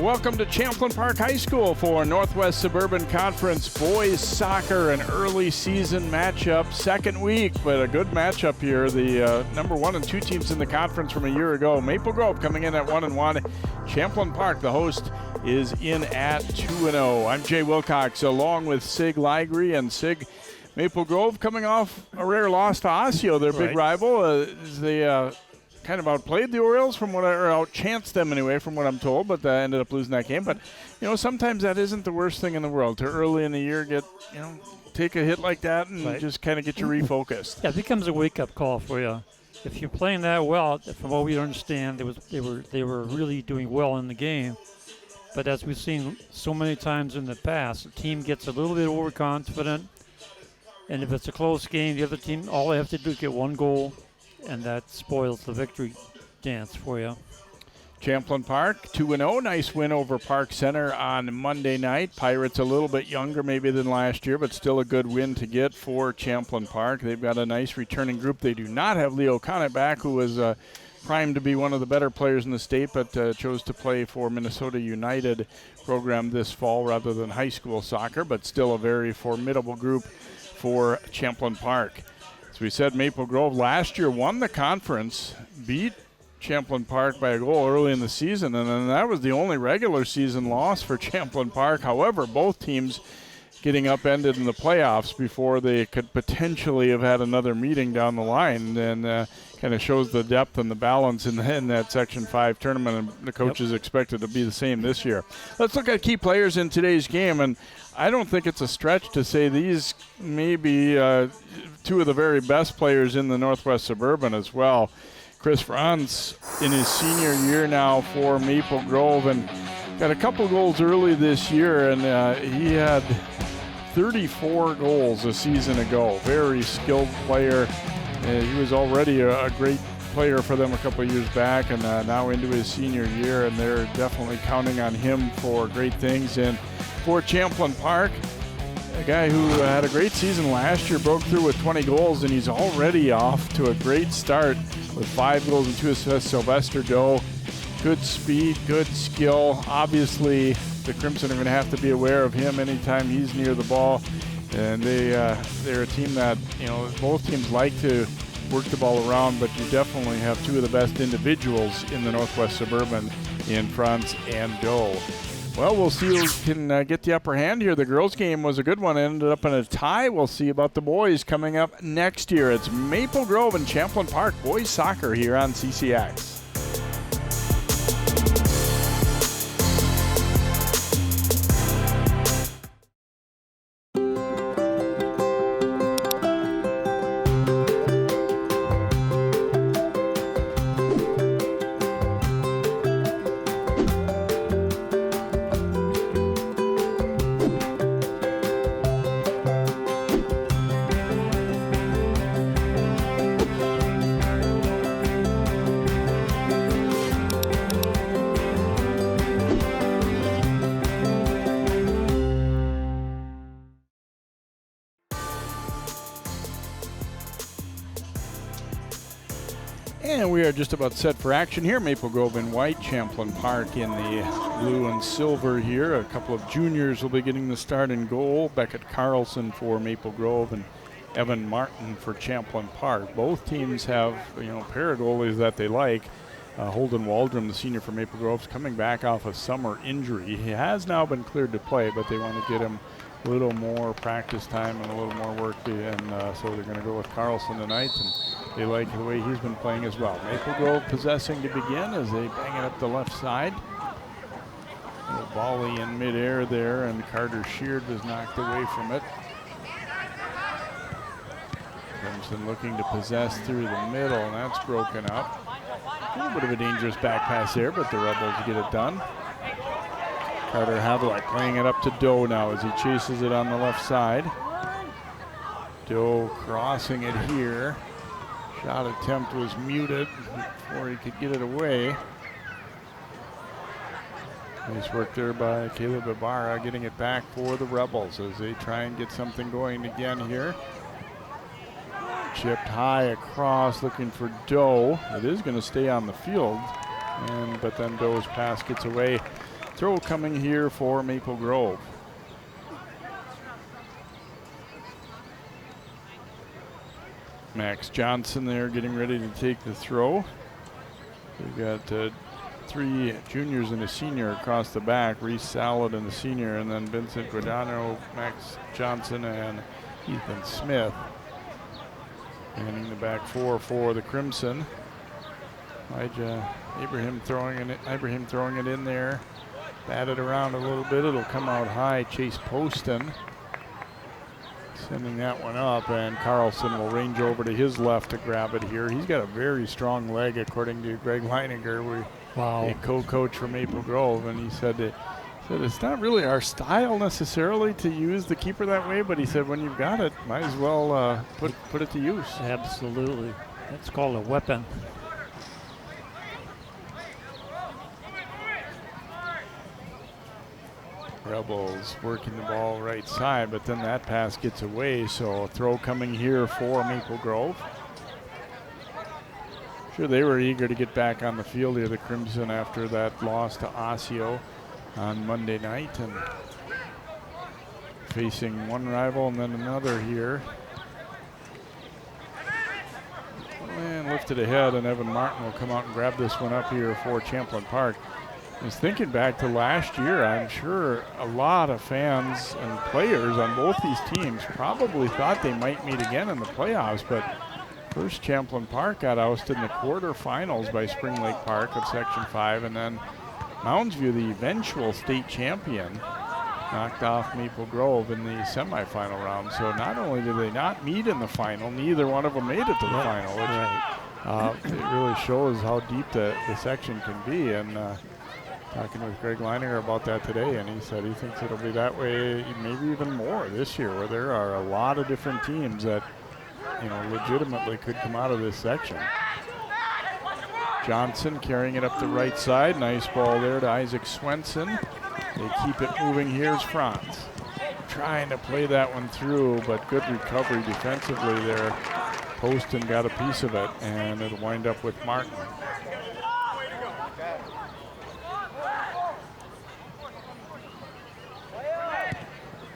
Welcome to Champlin Park High School for Northwest Suburban Conference Boys Soccer, an early season matchup, second week, but a good matchup here. The number 1 and 2 teams in the conference from a year ago. Maple Grove coming in at 1-1. Champlin Park, the host, is in at 2-0. I'm Jay Wilcox along with Sig Ligry, and Sig, Maple Grove coming off a rare loss to Osseo, their big rival. They kind of outplayed the Orioles or outchanced them anyway, from what I'm told, but ended up losing that game. But, sometimes that isn't the worst thing in the world to early in the year take a hit like that and just kind of get you refocused. Yeah, it becomes a wake-up call for you. If you're playing that well, from what we understand, they were really doing well in the game. But as we've seen so many times in the past, the team gets a little bit overconfident, and if it's a close game, the other team, all they have to do is get one goal, and that spoils the victory dance for you. Champlin Park, 2-0. Nice win over Park Center on Monday night. Pirates a little bit younger maybe than last year, but still a good win to get for Champlin Park. They've got a nice returning group. They do not have Leo Conant back, who was primed to be one of the better players in the state, but chose to play for Minnesota United program this fall rather than high school soccer, but still a very formidable group for Champlin Park. As we said, Maple Grove last year won the conference, beat Champlin Park by a goal early in the season, and then that was the only regular season loss for Champlin Park. However, both teams getting upended in the playoffs before they could potentially have had another meeting down the line, and kind of shows the depth and the balance in that Section 5 tournament, and the coaches expected to be the same this year. Let's look at key players in today's game, and I don't think it's a stretch to say these may be two of the very best players in the Northwest Suburban as well. Chris Franz in his senior year now for Maple Grove, and got a couple goals early this year, and he had 34 goals a season ago. Very skilled player. He was already a great player for them a couple of years back, and now into his senior year, and they're definitely counting on him for great things. And for Champlin Park, a guy who had a great season last year, broke through with 20 goals, and he's already off to a great start with 5 goals and 2 assists. Sylvester Doe, good speed, good skill. Obviously, the Crimson are going to have to be aware of him anytime he's near the ball. And they're a team that, both teams like to work the ball around, but you definitely have two of the best individuals in the Northwest Suburban in Franz and Doe. Well, we'll see who can get the upper hand here. The girls' game was a good one. It ended up in a tie. We'll see about the boys coming up next year. It's Maple Grove and Champlin Park boys soccer here on CCX. And we are just about set for action here. Maple Grove in white, Champlin Park in the blue and silver here. A couple of juniors will be getting the start in goal. Beckett Carlson for Maple Grove and Evan Martin for Champlin Park. Both teams have, pair of goalies that they like. Holden Waldrum, the senior for Maple Grove, is coming back off a summer injury. He has now been cleared to play, but they want to get him a little more practice time and a little more work, and so they're going to go with Carlson tonight, and they like the way he's been playing as well. Maple Grove possessing to begin as they bang it up the left side. A volley in midair there, and Carter Sheard was knocked away from it. Crimson looking to possess through the middle, and that's broken up. A little bit of a dangerous back pass there, but the Rebels get it done. Carter Havlick playing it up to Doe now as he chases it on the left side. Doe crossing it here. Shot attempt was muted before he could get it away. Nice work there by Caleb Ibarra, getting it back for the Rebels as they try and get something going again here. Chipped high across, looking for Doe. It is going to stay on the field, but then Doe's pass gets away. Throw coming here for Maple Grove. Max Johnson there getting ready to take the throw. We've got 3 juniors and a senior across the back. Reese Salad and the senior, and then Vincent Guadagno, Max Johnson, and Ethan Smith. Manning the back 4 for the Crimson. Ibrahim throwing it in there. Batted around a little bit. It'll come out high. Chase Poston sending that one up, and Carlson will range over to his left to grab it here. He's got a very strong leg, according to Greg Leininger, a co-coach from Maple Grove, and he said it's not really our style necessarily to use the keeper that way, but he said when you've got it, might as well put it to use. Absolutely. That's called a weapon. Rebels working the ball right side, but then that pass gets away, so a throw coming here for Maple Grove. Sure, they were eager to get back on the field here, the Crimson, after that loss to Osseo on Monday night, and facing one rival and then another here. And lifted ahead, and Evan Martin will come out and grab this one up here for Champlin Park. I was thinking back to last year, I'm sure a lot of fans and players on both these teams probably thought they might meet again in the playoffs, but first Champlin Park got ousted in the quarterfinals by Spring Lake Park of Section 5, and then Mounds View, the eventual state champion, knocked off Maple Grove in the semifinal round. So not only did they not meet in the final, neither one of them made it to the final, which it really shows how deep the section can be. And talking with Greg Leininger about that today, and he said he thinks it'll be that way maybe even more this year, where there are a lot of different teams that, legitimately could come out of this section. Johnson carrying it up the right side. Nice ball there to Isaac Swenson. They keep it moving. Here's Franz trying to play that one through, but good recovery defensively there. Poston got a piece of it, and it'll wind up with Martin.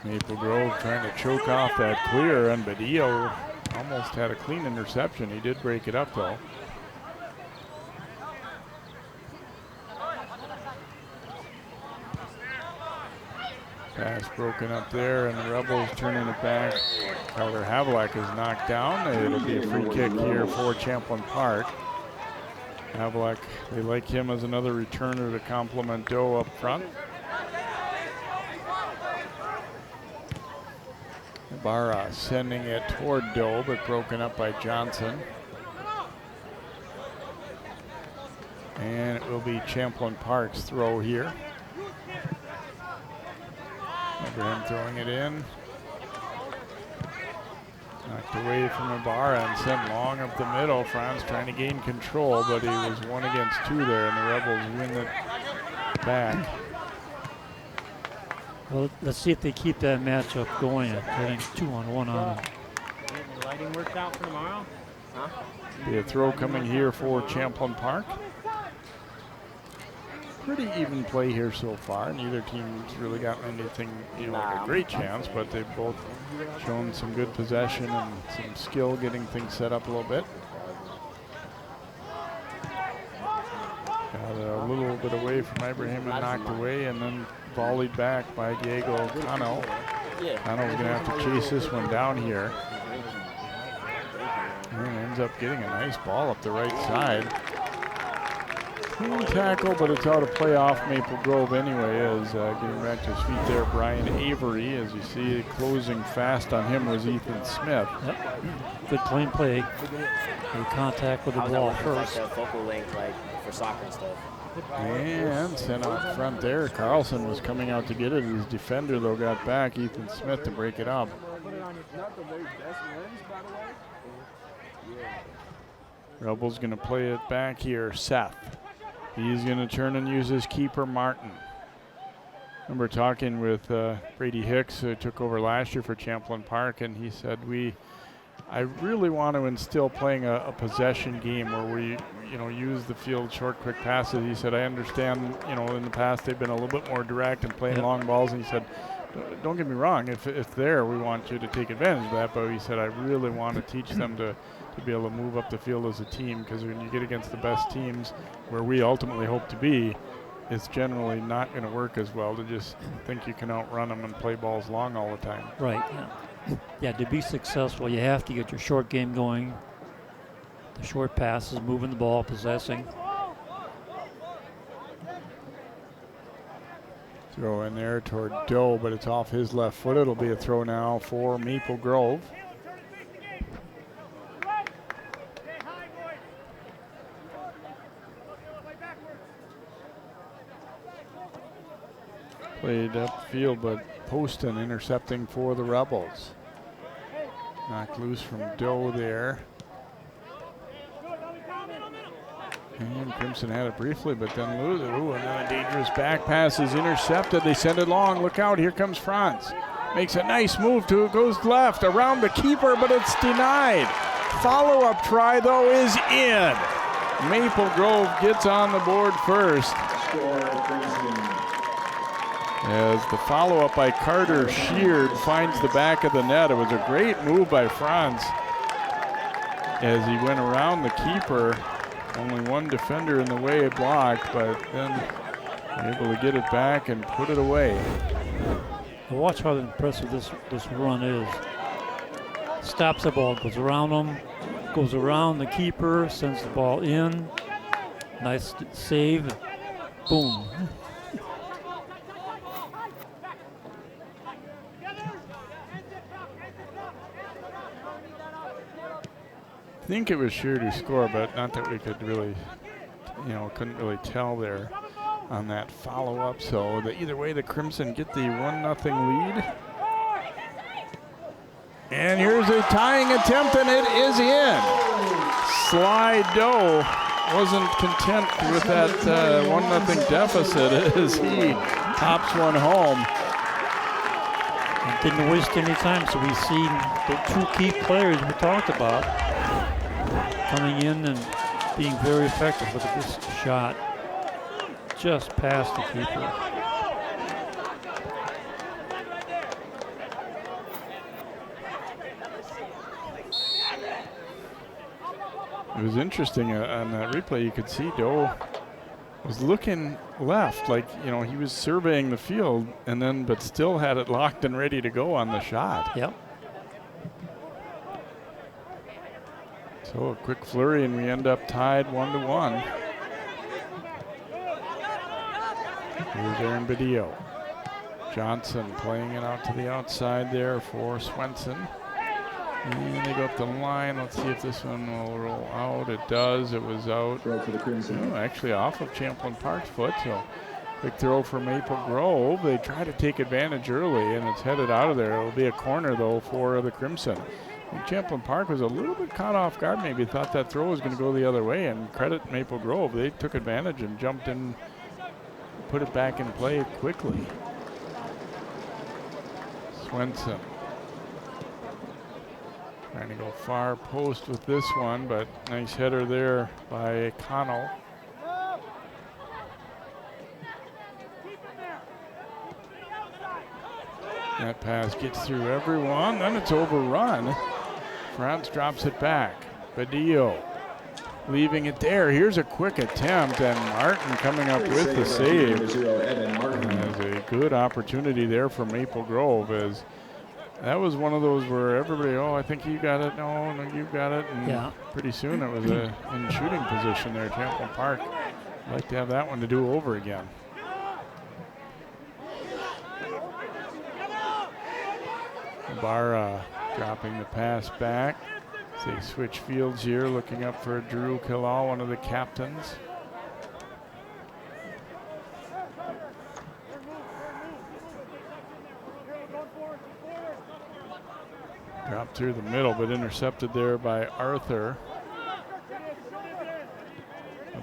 Maple Grove trying to choke off that clear, and Badillo almost had a clean interception. He did break it up, though. Pass broken up there, and the Rebels turning it back. Tyler Havlack is knocked down. It'll be a free kick here for Champlin Park. Havlack, they like him as another returner to complement Doe up front. Barra sending it toward Doe, but broken up by Johnson. And it will be Champlin Park's throw here. Abraham throwing it in. Knocked away from Ibarra and sent long up the middle. Franz trying to gain control, but he was 1 against 2 there, and the Rebels win it back. Well, let's see if they keep that matchup going. Getting 2-on-1 on them. The lighting worked out for tomorrow? Huh? Be a throw coming here for Champlin Park. Pretty even play here so far. Neither team's really gotten anything, like a great chance, but they've both shown some good possession and some skill getting things set up a little bit. Got a little bit away from Ibrahim and knocked away, and then volleyed back by Diego Cano. Cano's going to have to chase this one down here. And ends up getting a nice ball up the right side. Clean tackle, but it's out of play off Maple Grove anyway, as getting back to his feet there, Brian Avery. As you see, closing fast on him was Ethan Smith. Yep. Good clean play. Good contact with the ball first. Like a focal length, like for soccer and stuff. And sent out front there. Carlson was coming out to get it. His defender, though, got back. Ethan Smith to break it up. Rebels going to play it back here. Seth. He's going to turn and use his keeper, Martin. Remember talking with Brady Hicks, who took over last year for Champlin Park, and he said we I really want to instill playing a possession game where we, use the field short, quick passes. He said, I understand, in the past they've been a little bit more direct and playing long balls. And he said, don't get me wrong, if there, we want you to take advantage of that. But he said, I really want to teach them to be able to move up the field as a team, because when you get against the best teams where we ultimately hope to be, it's generally not going to work as well to just think you can outrun them and play balls long all the time. Right, yeah. Yeah, to be successful, you have to get your short game going, the short passes, moving the ball, possessing. Throw in there toward Doe, but it's off his left foot. It'll be a throw now for Maple Grove. Played upfield, but Poston intercepting for the Rebels. Knocked loose from Doe there. And Crimson had it briefly, but then lose it. Ooh, and then a dangerous back pass is intercepted. They send it long. Look out, here comes Franz. Makes a nice move to it, goes left around the keeper, but it's denied. Follow-up try, though, is in. Maple Grove gets on the board first. As the follow-up by Carter Sheard finds the back of the net. It was a great move by Franz as he went around the keeper. Only one defender in the way, blocked, but then able to get it back and put it away. Watch how impressive this run is. Stops the ball, goes around him, goes around the keeper, sends the ball in. Nice save. Boom. I think it was Sheard who scored, but not that we could really, couldn't really tell there on that follow-up. So either way, the Crimson get the 1-0 lead. And here's a tying attempt, and it is in. Sly Doe wasn't content with that 1-0 deficit as he tops one home. And didn't waste any time, so we see the two key players we talked about coming in and being very effective. Look at this shot. Just past the keeper. It was interesting on that replay. You could see Doe was looking left, like, he was surveying the field, and then but still had it locked and ready to go on the shot. Yep. So a quick flurry, and we end up tied 1-1. Here's Aaron Badillo. Johnson playing it out to the outside there for Swenson. And they go up the line. Let's see if this one will roll out. It does. It was out. Throw for the Crimson. Oh, actually off of Champlin Park's foot. So quick throw for Maple Grove. They try to take advantage early, and it's headed out of there. It'll be a corner, though, for the Crimson. And Champlin Park was a little bit caught off guard. Maybe thought that throw was going to go the other way, and credit Maple Grove. They took advantage and jumped in, put it back in play quickly. Swenson trying to go far post with this one, but nice header there by Connell. That pass gets through everyone, then it's overrun. Franz drops it back. Badillo leaving it there. Here's a quick attempt, and Martin coming up with the save. There's a good opportunity there for Maple Grove, as that was one of those where everybody, I think you got it. No, you got it. And pretty soon it was in shooting position there, Champlin Park. I'd like to have that one to do over again. Barra dropping the pass back. They switch fields here, looking up for Drew Killall, one of the captains. Dropped through the middle, but intercepted there by Arthur.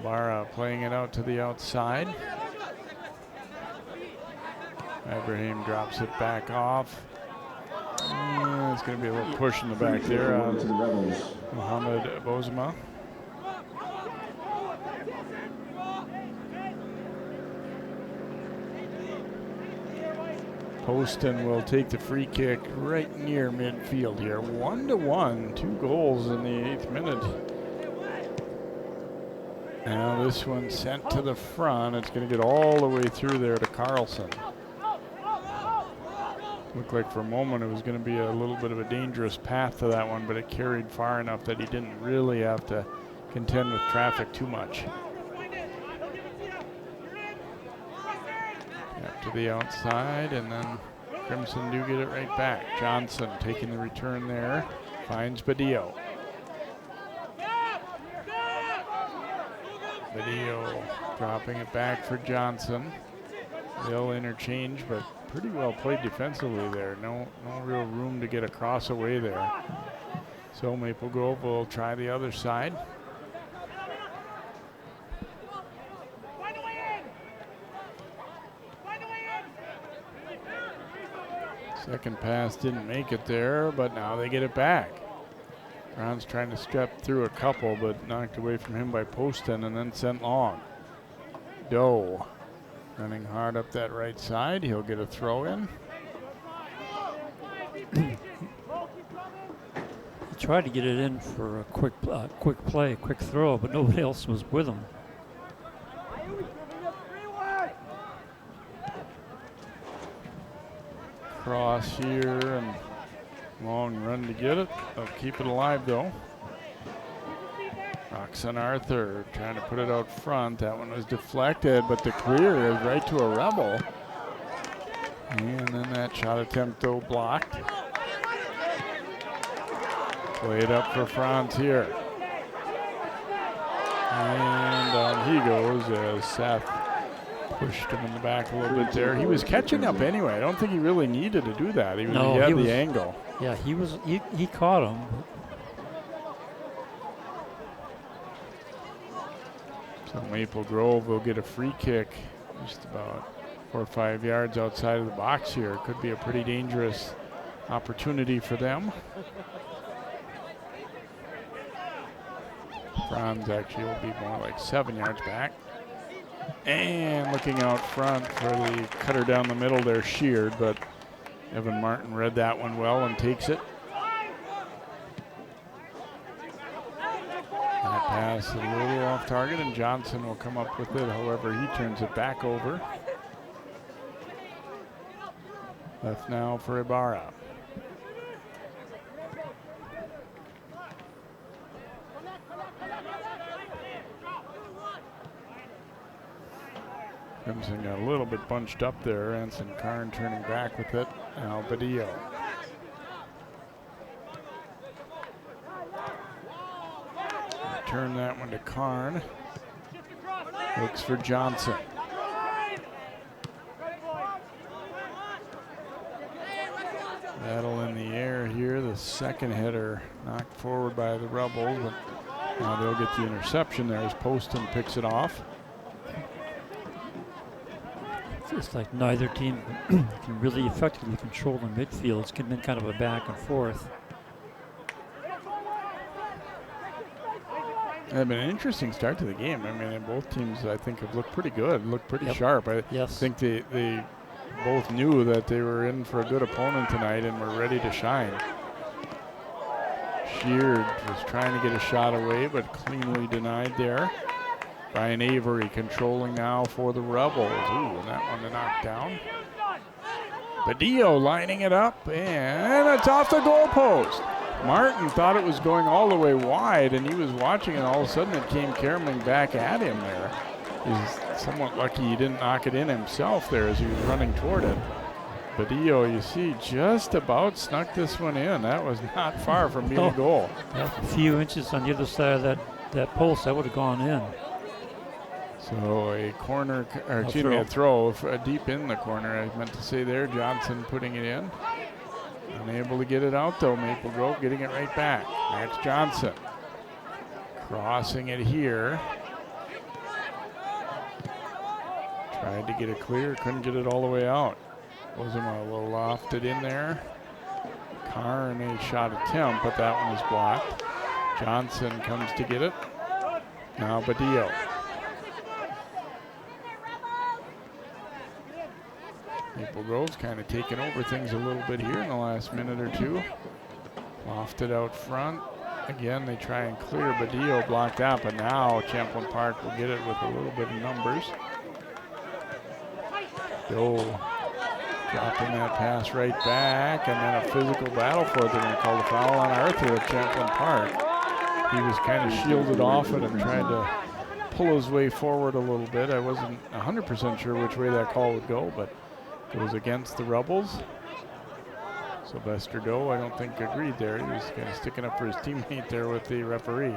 Barra playing it out to the outside. Ibrahim drops it back off. It's going to be a little push in the back there on Mohamed Bozema. Poston will take the free kick right near midfield here. 1-1, 2 goals in the 8th minute. Now this one sent to the front. It's going to get all the way through there to Carlson. Looked like for a moment it was going to be a little bit of a dangerous path to that one, but it carried far enough that he didn't really have to contend with traffic too much. Up to the outside, and then Crimson do get it right back. Johnson taking the return there, finds Badillo. Badillo dropping it back for Johnson. They'll interchange, but pretty well played defensively there. No real room to get across away there. So Maple Grove will try the other side. Second pass didn't make it there, but now they get it back. Brown's trying to step through a couple, but knocked away from him by Poston and then sent long. Doe running hard up that right side. He'll get a throw in. He tried to get it in for a quick play, quick throw, but nobody else was with him. Cross here and long run to get it. They'll keep it alive though. Roxanne Arthur trying to put it out front. That one was deflected, but the clear is right to a Rebel. And then that shot attempt though blocked. Played up for Franz here. And on he goes as Seth pushed him in the back a little bit there. He was catching up anyway. I don't think he really needed to do that. He had the angle. Yeah, he caught him. So Maple Grove will get a free kick just about 4 or 5 yards outside of the box here. Could be a pretty dangerous opportunity for them. Franz actually will be more like 7 yards back. And looking out front for the cutter down the middle there, sheared, but Evan Martin read that one well and takes it. That pass a little off target, and Johnson will come up with it. However, he turns it back over. Left now for Ibarra. Crimson got a little bit bunched up there. Anson Karn turning back with it. Now Badillo. Turn that one to Karn. Looks for Johnson. Battle in the air here. The second header knocked forward by the Rebels, but now they'll get the interception there as Poston picks it off. It's like neither team can really effectively control the midfield. It's been kind of a back and forth. It's been an interesting start to the game. I mean, both teams, I think, have looked pretty good, looked pretty sharp. I think they both knew that they were in for a good opponent tonight and were ready to shine. Sheard was trying to get a shot away, but cleanly denied there. Brian Avery controlling now for the Rebels. Ooh, and that one to knock down. Badillo lining it up, and it's off the goalpost. Martin thought it was going all the way wide, and he was watching, and all of a sudden it came caroling back at him there. He's somewhat lucky he didn't knock it in himself there as he was running toward it. Badillo, you see, just about snuck this one in. That was not far from being a goal. A few inches on the other side of that post, that would have gone in. So a corner, or excuse me, a throw deep in the corner, I meant to say there. Johnson putting it in. Unable to get it out though. Maple Grove getting it right back. Max Johnson crossing it here. Tried to get it clear, couldn't get it all the way out. Bozema will loft it in there. Carr and a shot attempt, but that one is blocked. Johnson comes to get it. Now Badillo. Maple Grove's kind of taken over things a little bit here in the last minute or two. Lofted out front. Again, they try and clear. Badillo blocked out, but now Champlin Park will get it with a little bit of numbers. Doe dropping that pass right back, and then a physical battle for it. They're going to call the foul on Arthur of Champlin Park. He was kind of shielded off it and tried to pull his way forward a little bit. I wasn't 100% sure which way that call would go, but it was against the Rebels. Sylvester Doe, I don't think, agreed there. He was kind of sticking up for his teammate there with the referee.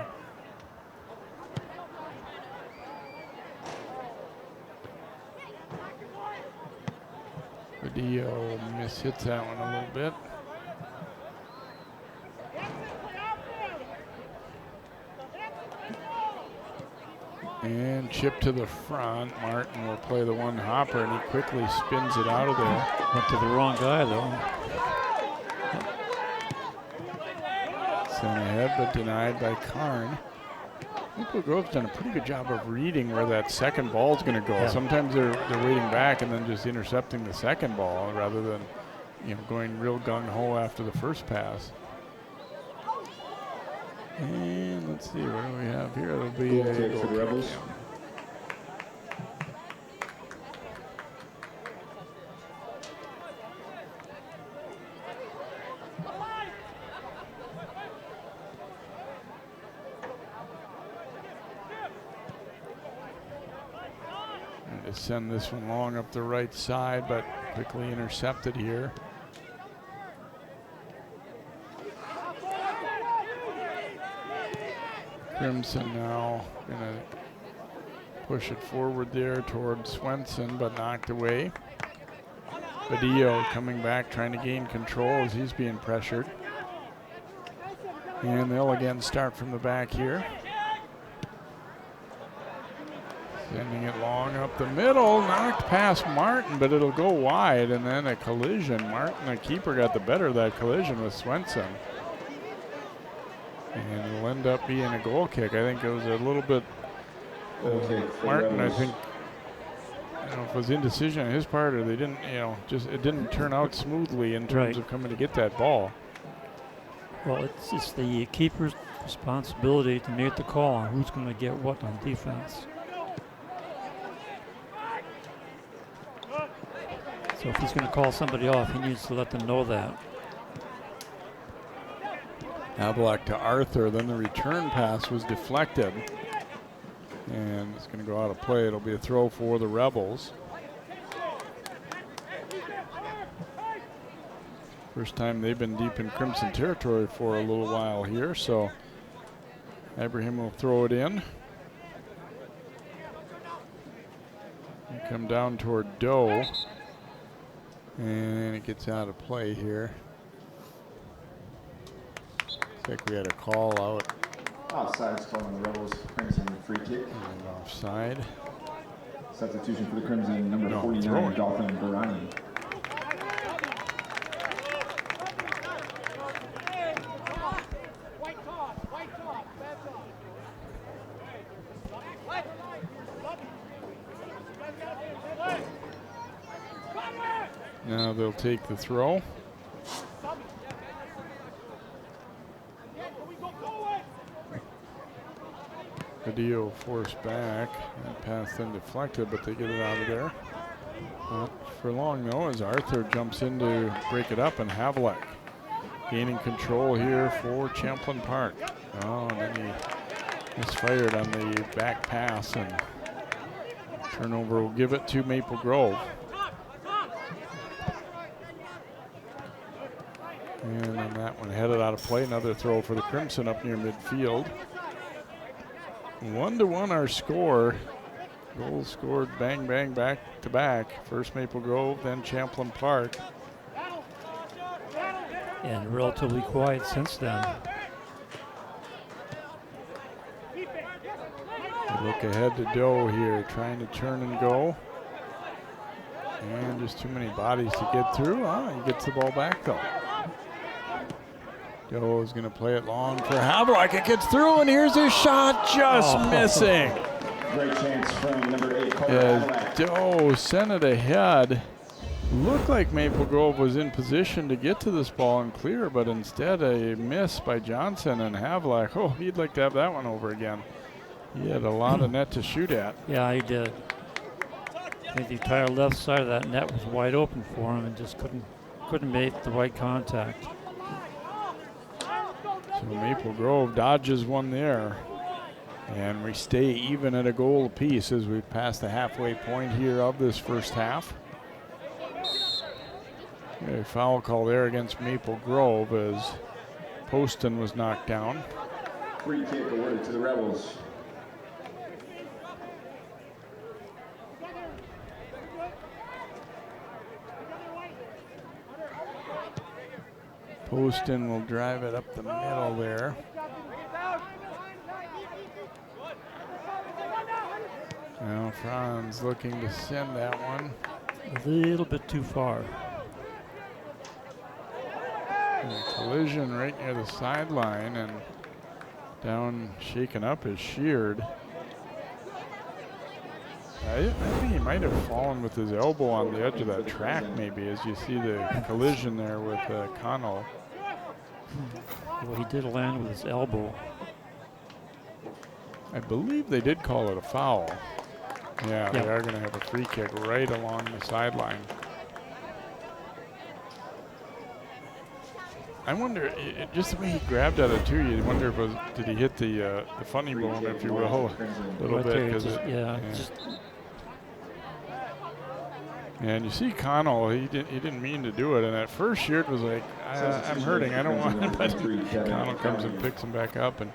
Badillo mishits that one a little bit. And chip to the front. Martin will play the one hopper, and he quickly spins it out of there. Went to the wrong guy, though. Sent ahead, but denied by Karn. Maple Grove's done a pretty good job of reading where that second ball is going to go. Yeah. Sometimes they're waiting back and then just intercepting the second ball rather than, going real gung-ho after the first pass. And let's see, what do we have here? It'll be a goal for the Rebels. And to send this one long up the right side, but quickly intercepted here. Crimson now going to push it forward there toward Swenson, but knocked away. Badillo coming back, trying to gain control as he's being pressured. And they'll again start from the back here. Sending it long up the middle, knocked past Martin, but it'll go wide, and then a collision. Martin, the keeper, got the better of that collision with Swenson. And it'll end up being a goal kick. I think it was a little bit, Martin, I think, I don't know if it was indecision on his part or they didn't, it didn't turn out smoothly in terms of coming to get that ball. Well, it's the keeper's responsibility to make the call on who's going to get what on defense. So if he's going to call somebody off, he needs to let them know that. Havelock to Arthur, then the return pass was deflected. And it's going to go out of play. It'll be a throw for the Rebels. First time they've been deep in Crimson territory for a little while here, so Abraham will throw it in. And come down toward Doe. And it gets out of play here. I think we had a call out. Offside is calling the Rebels. Crimson free kick. And offside. Substitution for the Crimson, number 49, throwing. Dolphin Barani. Now they'll take the throw. Badillo forced back. That pass then deflected, but they get it out of there. Not for long though, as Arthur jumps in to break it up, and Havelock gaining control here for Champlin Park. Oh, and then he misfired on the back pass, and turnover will give it to Maple Grove. And on that one, headed out of play. Another throw for the Crimson up near midfield. 1-1 our score. Goals scored bang, bang, back to back. First Maple Grove, then Champlin Park. And relatively quiet since then. We look ahead to Doe here, trying to turn and go. And just too many bodies to get through. He gets the ball back though. Doe is going to play it long for Havlock. It gets through, and here's his shot, just missing. Great chance from number 8, As Doe sent it ahead. Looked like Maple Grove was in position to get to this ball and clear, but instead a miss by Johnson, and Havlock, oh, he'd like to have that one over again. He had a lot of net to shoot at. Yeah, he did. I think the entire left side of that net was wide open for him and just couldn't make the right contact. So Maple Grove dodges one there. And we stay even at a goal apiece as we pass the halfway point here of this first half. A foul call there against Maple Grove as Poston was knocked down. Free kick awarded to the Rebels. Poston will drive it up the middle there. Now Franz looking to send that one. A little bit too far. And a collision right near the sideline, and down shaken up is Sheard. I think he might have fallen with his elbow on the edge of that track maybe, as you see the collision there with Connell. Well, he did land with his elbow. I believe they did call it a foul. Yeah, they Yep. are going to have a free kick right along the sideline. I wonder, just the way he grabbed at it too, you wonder if did he hit the funny bone, if you will, a little Right bit. there, 'Cause just- it- yeah, just And you see Connell, he didn't mean to do it, and at first Sheard was like, I'm hurting, I don't want it, but Connell comes and picks him back up, and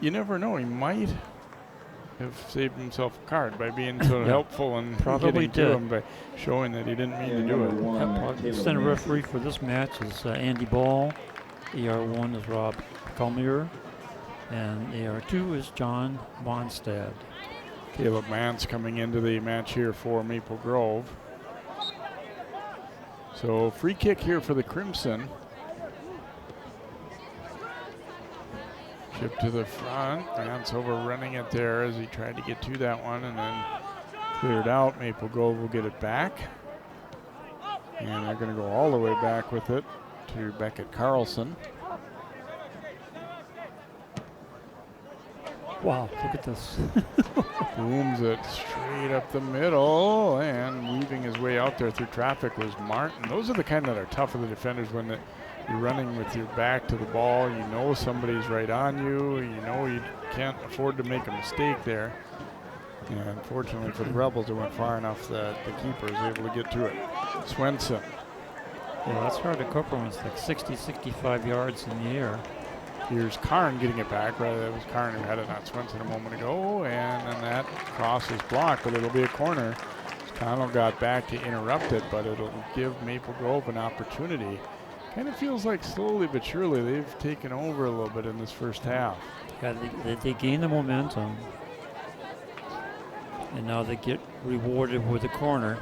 you never know, he might have saved himself a card by being so helpful and Probably getting to did. him by showing that he didn't mean to do it. the center referee for this match is Andy Ball. AR1 is Rob Culmier, and AR2 is John Bonstad. Caleb Mance coming into the match here for Maple Grove. So free kick here for the Crimson. Chip to the front. Mance overrunning it there as he tried to get to that one and then cleared out. Maple Grove will get it back. And they're going to go all the way back with it to Beckett Carlson. Wow, look at this. Booms it straight up the middle, and weaving his way out there through traffic was Martin. Those are the kind that are tough for the defenders when you're running with your back to the ball. You know somebody's right on you. You know you can't afford to make a mistake there. And unfortunately for the Rebels, it went far enough that the keeper is able to get to it. Swenson. Yeah, that's hard to cover when it's like 60, 65 yards in the air. Here's Karn getting it back. Rather, it was Karn who had it, not Swenson, a moment ago. And then that cross is blocked, but it'll be a corner. Connell got back to interrupt it, but it'll give Maple Grove an opportunity. Kind of feels like slowly but surely they've taken over a little bit in this first half. Yeah, they gain the momentum, and now they get rewarded with a corner.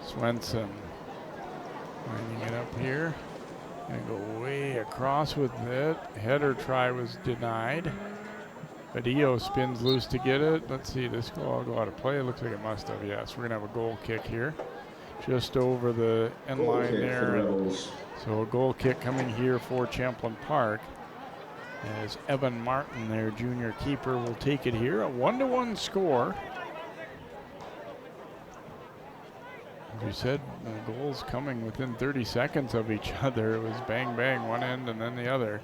Swenson lining it up here. Gonna go way across with it. Header try was denied. Badillo spins loose to get it. Let's see, this will all go out of play. It looks like it must have, yes. We're gonna have a goal kick here. Just over the end line there. So a goal kick coming here for Champlin Park. As Evan Martin, their junior keeper, will take it here. A 1-1 score. As we said, the goals coming within 30 seconds of each other. It was bang, bang, one end and then the other.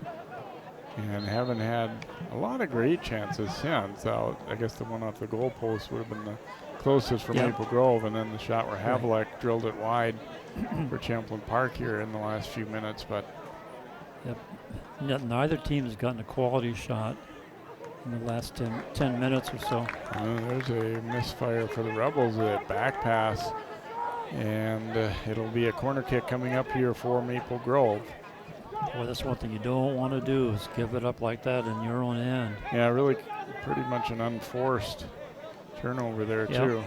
And haven't had a lot of great chances since. I guess the one off the goal post would have been the closest for Maple Grove, and then the shot where Havlock drilled it wide for Champlin Park here in the last few minutes. But neither team has gotten a quality shot in the last 10 minutes or so. there's a misfire for the Rebels, a back pass. And it'll be a corner kick coming up here for Maple Grove. Well, that's one thing you don't want to do is give it up like that in your own end. Yeah, really pretty much an unforced turnover there too.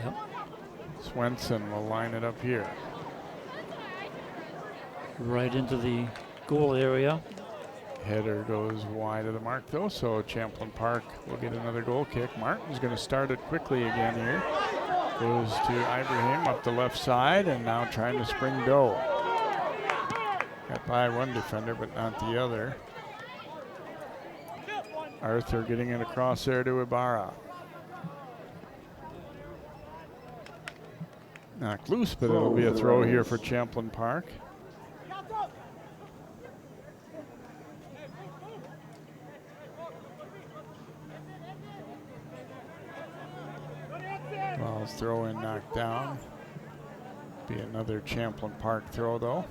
Yep. Swenson will line it up here. Right into the goal area. Header goes wide of the mark though, so Champlin Park will get another goal kick. Martin's going to start it quickly again here. Goes to Ibrahim up the left side and now trying to spring Doe. Got by one defender but not the other. Arthur getting it across there to Ibarra. Knocked loose, but it'll be a throw here for Champlin Park. Ball's throw in, knocked down. Be another Champlin Park throw though.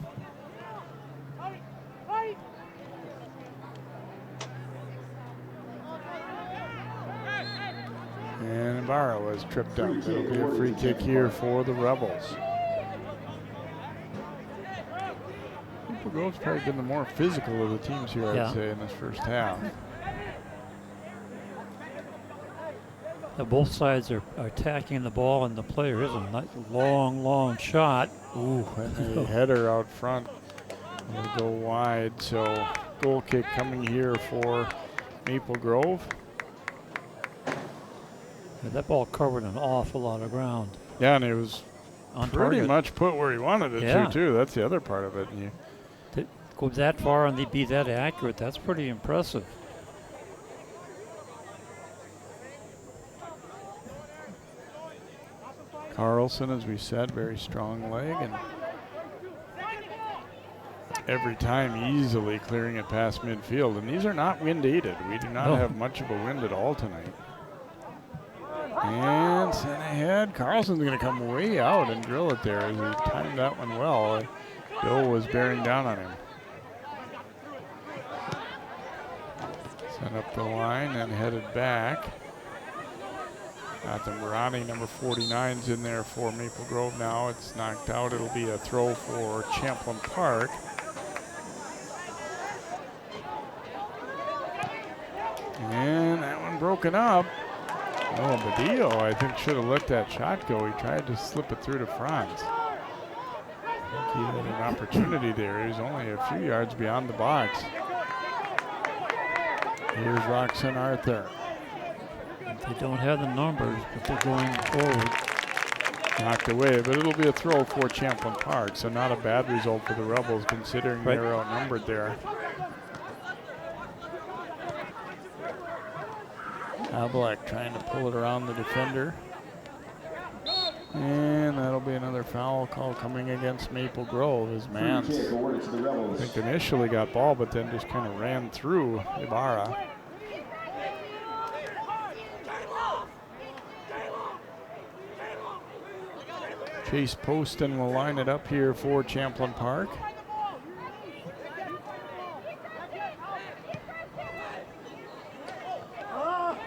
And Ibarra was tripped up. It'll be a free kick here for the Rebels. Maple Grove's probably been the more physical of the teams here, I'd say, in this first half. Both sides are attacking the ball, and the player is a nice long shot. Ooh, and a header out front will go wide. So goal kick coming here for Maple Grove. Yeah, that ball covered an awful lot of ground. Yeah, and it was on pretty target. much put where he wanted it to, too. That's the other part of it. And To go that far and be that accurate, that's pretty impressive. Carlson, as we said, very strong leg, and every time easily clearing it past midfield. And these are not wind aided. We do not have much of a wind at all tonight. And sent ahead. Carlson's going to come way out and drill it there as he timed that one well. Bill was bearing down on him. Sent up the line and headed back. Got the Murani, number 49's in there for Maple Grove now. It's knocked out. It'll be a throw for Champlin Park. And that one broken up. Oh, Badillo, I think, should have let that shot go. He tried to slip it through to Franz. I think he had an opportunity there. He was only a few yards beyond the box. Here's Roxanne Arthur. They don't have the numbers, but they're going forward. Knocked away, but it'll be a throw for Champlin Park, so not a bad result for the Rebels considering they're outnumbered there. Abalek trying to pull it around the defender. And that'll be another foul call coming against Maple Grove as Mance, I think, initially got ball, but then just kind of ran through Ibarra. Chase Poston will line it up here for Champlin Park.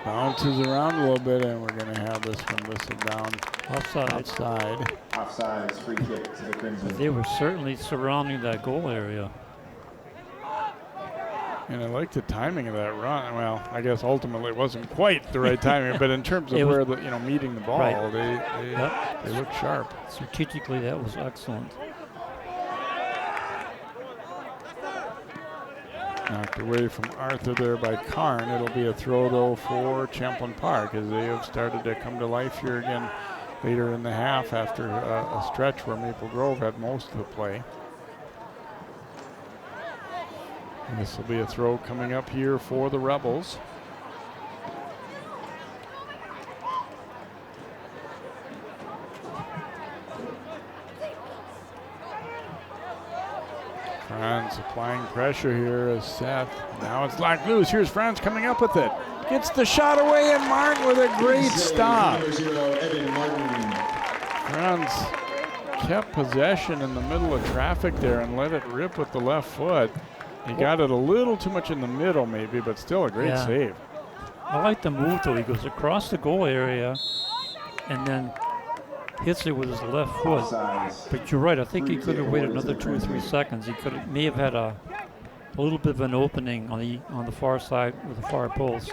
Bounces around a little bit, and we're going to have this one whistled down. Offside. Offside is free kick to the Crimson. They were certainly surrounding that goal area. And I like the timing of that run. Well, I guess ultimately it wasn't quite the right timing, but in terms of where the meeting the ball, they look sharp. Strategically, that was excellent. Knocked away from Arthur there by Karn. It'll be a throw though for Champlin Park as they have started to come to life here again later in the half after a stretch where Maple Grove had most of the play. And this will be a throw coming up here for the Rebels. Franz applying pressure here as Seth. Now it's locked loose. Here's Franz coming up with it. Gets the shot away, and Martin with a great stop. Franz kept possession in the middle of traffic there and let it rip with the left foot. He got it a little too much in the middle maybe, but still a great save. I like the move though. He goes across the goal area and then hits it with his left foot. But you're right, I think he could have waited another 2 or 3 seconds. He may have had a little bit of an opening on the far side with the far post.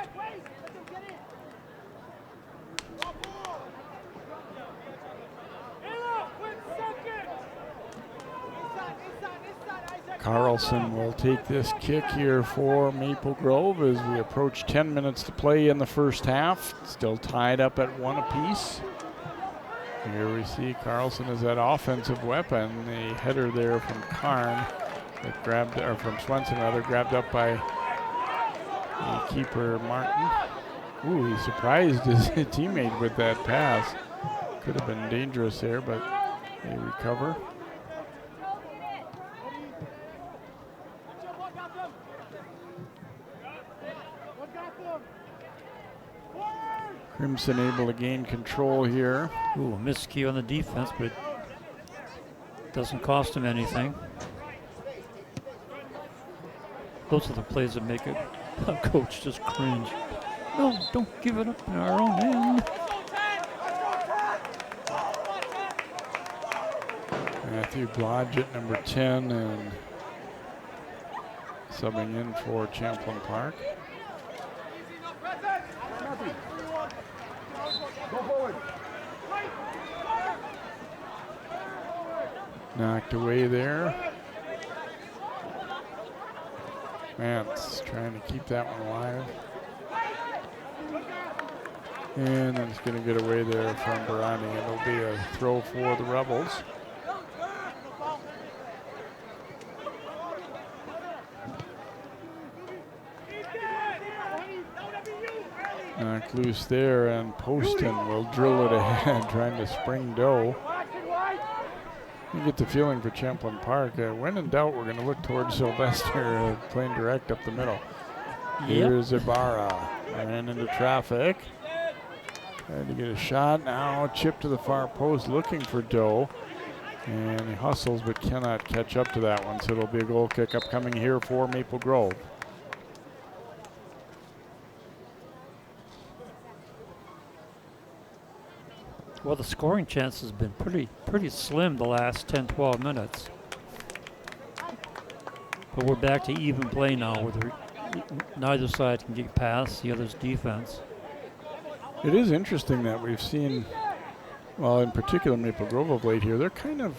Carlson will take this kick here for Maple Grove as we approach 10 minutes to play in the first half. Still tied up at 1 apiece. Here we see Carlson as that offensive weapon. The header there from Karn that grabbed, or from Swenson rather, grabbed up by the keeper Martin. Ooh, he surprised his teammate with that pass. Could have been dangerous there, but they recover. Crimson able to gain control here. Ooh, a miscue on the defense, but it doesn't cost him anything. Those are the plays that make a coach just cringe. No, don't give it up in our own end. Matthew Blodgett, number 10, and subbing in for Champlin Park. Knocked away there. Mance trying to keep that one alive. And then it's going to get away there from Barani, and it'll be a throw for the Rebels. Knocked loose there, and Poston will drill it ahead, trying to spring Doe. You get the feeling for Champlin Park. When in doubt, we're going to look towards Sylvester, playing direct up the middle. Yep. Here's Ibarra. Ran into traffic. Tried to get a shot. Now chip to the far post, looking for Doe. And he hustles but cannot catch up to that one. So it'll be a goal kick upcoming here for Maple Grove. Well, the scoring chance has been pretty slim the last 10, 12 minutes. But we're back to even play now, where neither side can get past the other's defense. It is interesting that we've seen, well, in particular Maple Grove of late here, they're kind of,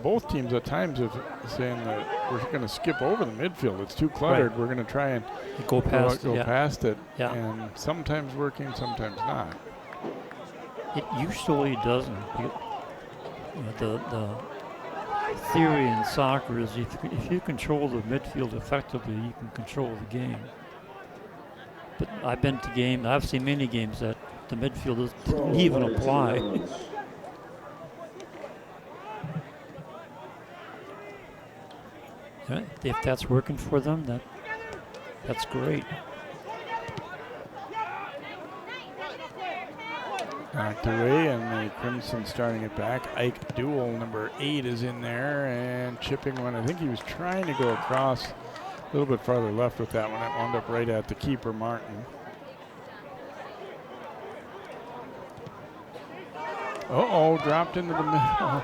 both teams at times have saying that we're going to skip over the midfield. It's too cluttered. Right. We're going to try and go past it. Yeah. And sometimes working, sometimes not. It usually doesn't. The theory in soccer is if you control the midfield effectively, you can control the game. But I've been to games, I've seen many games that the midfield doesn't even apply. If that's working for them, that's great. Knocked away, and the Crimson starting it back. Ike Duell, number 8, is in there and chipping one. I think he was trying to go across a little bit farther left with that one. It wound up right at the keeper, Martin. Uh-oh, dropped into the middle.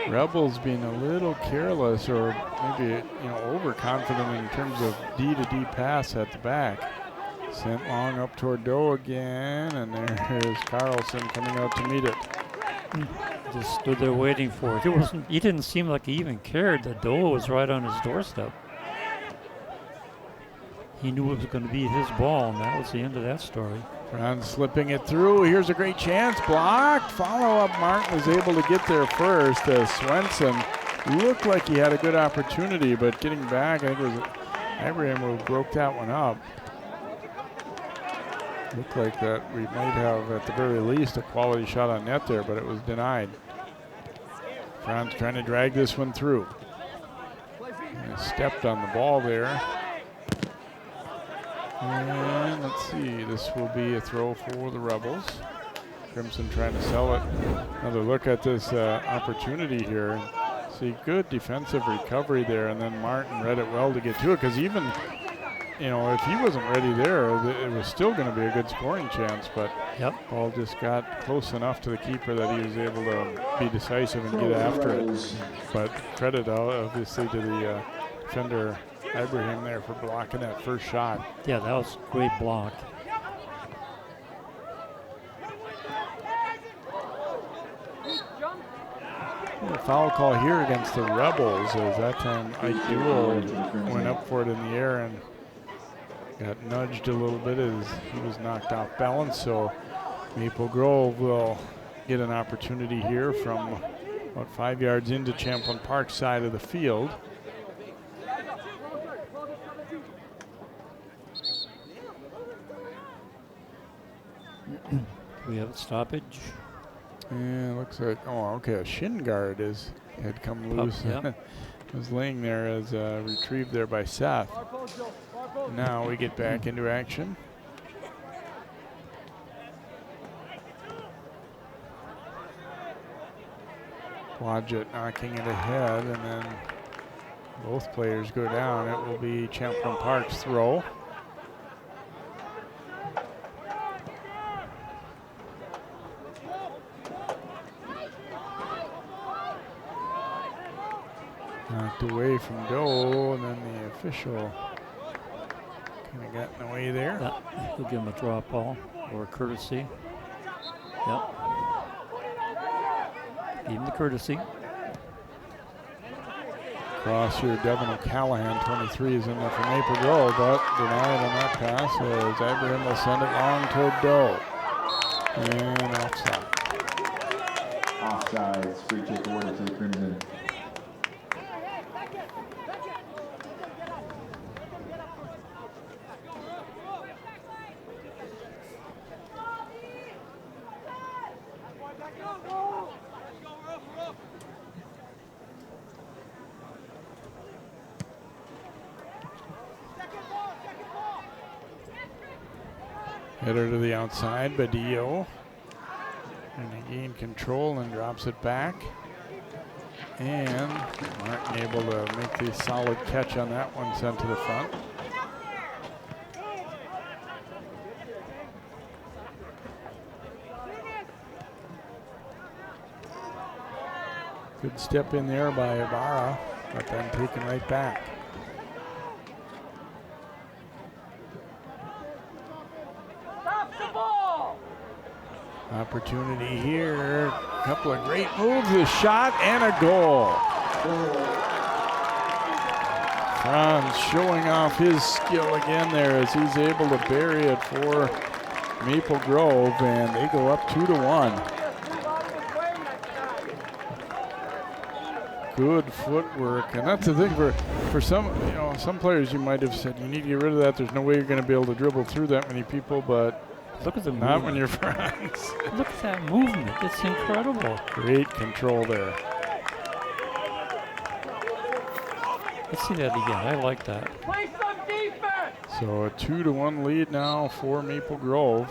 Rebels being a little careless, or maybe overconfident in terms of D-to-D pass at the back. Sent long up toward Doe again, and there's Carlson coming out to meet it. Just stood there waiting for it. He didn't seem like he even cared that Doe was right on his doorstep. He knew it was going to be his ball, and that was the end of that story. Franz slipping it through. Here's a great chance. Blocked. Follow-up. Martin was able to get there first. Swenson looked like he had a good opportunity, but getting back, I think it was Abraham who broke that one up. Looked like that we might have, at the very least, a quality shot on net there, but it was denied. Franz trying to drag this one through. And stepped on the ball there. And let's see, this will be a throw for the Rebels. Crimson trying to sell it. Another look at this opportunity here. See, good defensive recovery there, and then Martin read it well to get to it, because even if he wasn't ready there, it was still going to be a good scoring chance, but ball just got close enough to the keeper that he was able to be decisive and get after it. But credit, obviously, to the defender, Ibrahim, there for blocking that first shot. Yeah, that was a great block. A foul call here against the Rebels, as that time Ike Duel went up for it in the air and got nudged a little bit as he was knocked off balance. So Maple Grove will get an opportunity here from about 5 yards into Champlin Park side of the field. We have a stoppage. Yeah, looks like, oh, okay, a shin guard had come loose. Yep. Was laying there as retrieved there by Seth. Now we get back into action. Blodgett knocking it ahead, and then both players go down. It will be Champlin Park's throw. Knocked away from Doe, and then the official kind of got in the way there. He'll give him a drop ball or a courtesy. Yep. Give him the courtesy. Cross here, Devin O'Callahan, 23, is in there for Maple Grove, but denied on that pass as Abraham will send it long toward Doe. And offside. Offsides, free kick awarded to the Crimson. Header to the outside, Badillo. And he gained control and drops it back. And Martin able to make the solid catch on that one, sent to the front. Good step in there by Ibarra, but then taken right back. Opportunity here. A couple of great moves, a shot and a goal. Franz showing off his skill again there as he's able to bury it for Maple Grove, and they go up 2-1. Good footwork, and that's the thing for some, some players you might have said you need to get rid of that. There's no way you're going to be able to dribble through that many people, but look at the not movement. when you're Franz. Look at that movement. It's incredible. Great control there. Let's see that again. I like that. Play some defense. So a 2-1 lead now for Maple Grove.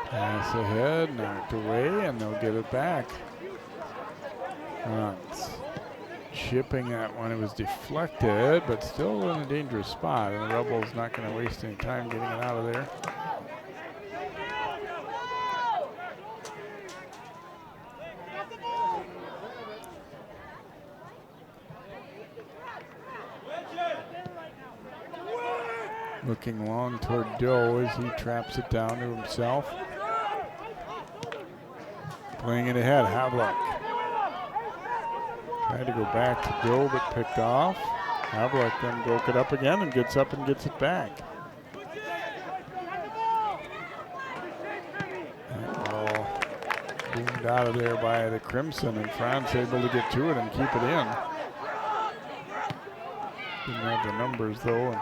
Pass ahead, knocked away, and they'll get it back. Franz chipping that one. It was deflected, but still in a dangerous spot. And the Rebels not going to waste any time getting it out of there. Looking long toward Doe as he traps it down to himself. Playing it ahead, Havlock. Tried to go back to Doe, but picked off. Havlock then broke it up again and gets up and gets it back. That ball boomed out of there by the Crimson, and Franz able to get to it and keep it in. Didn't have the numbers though. And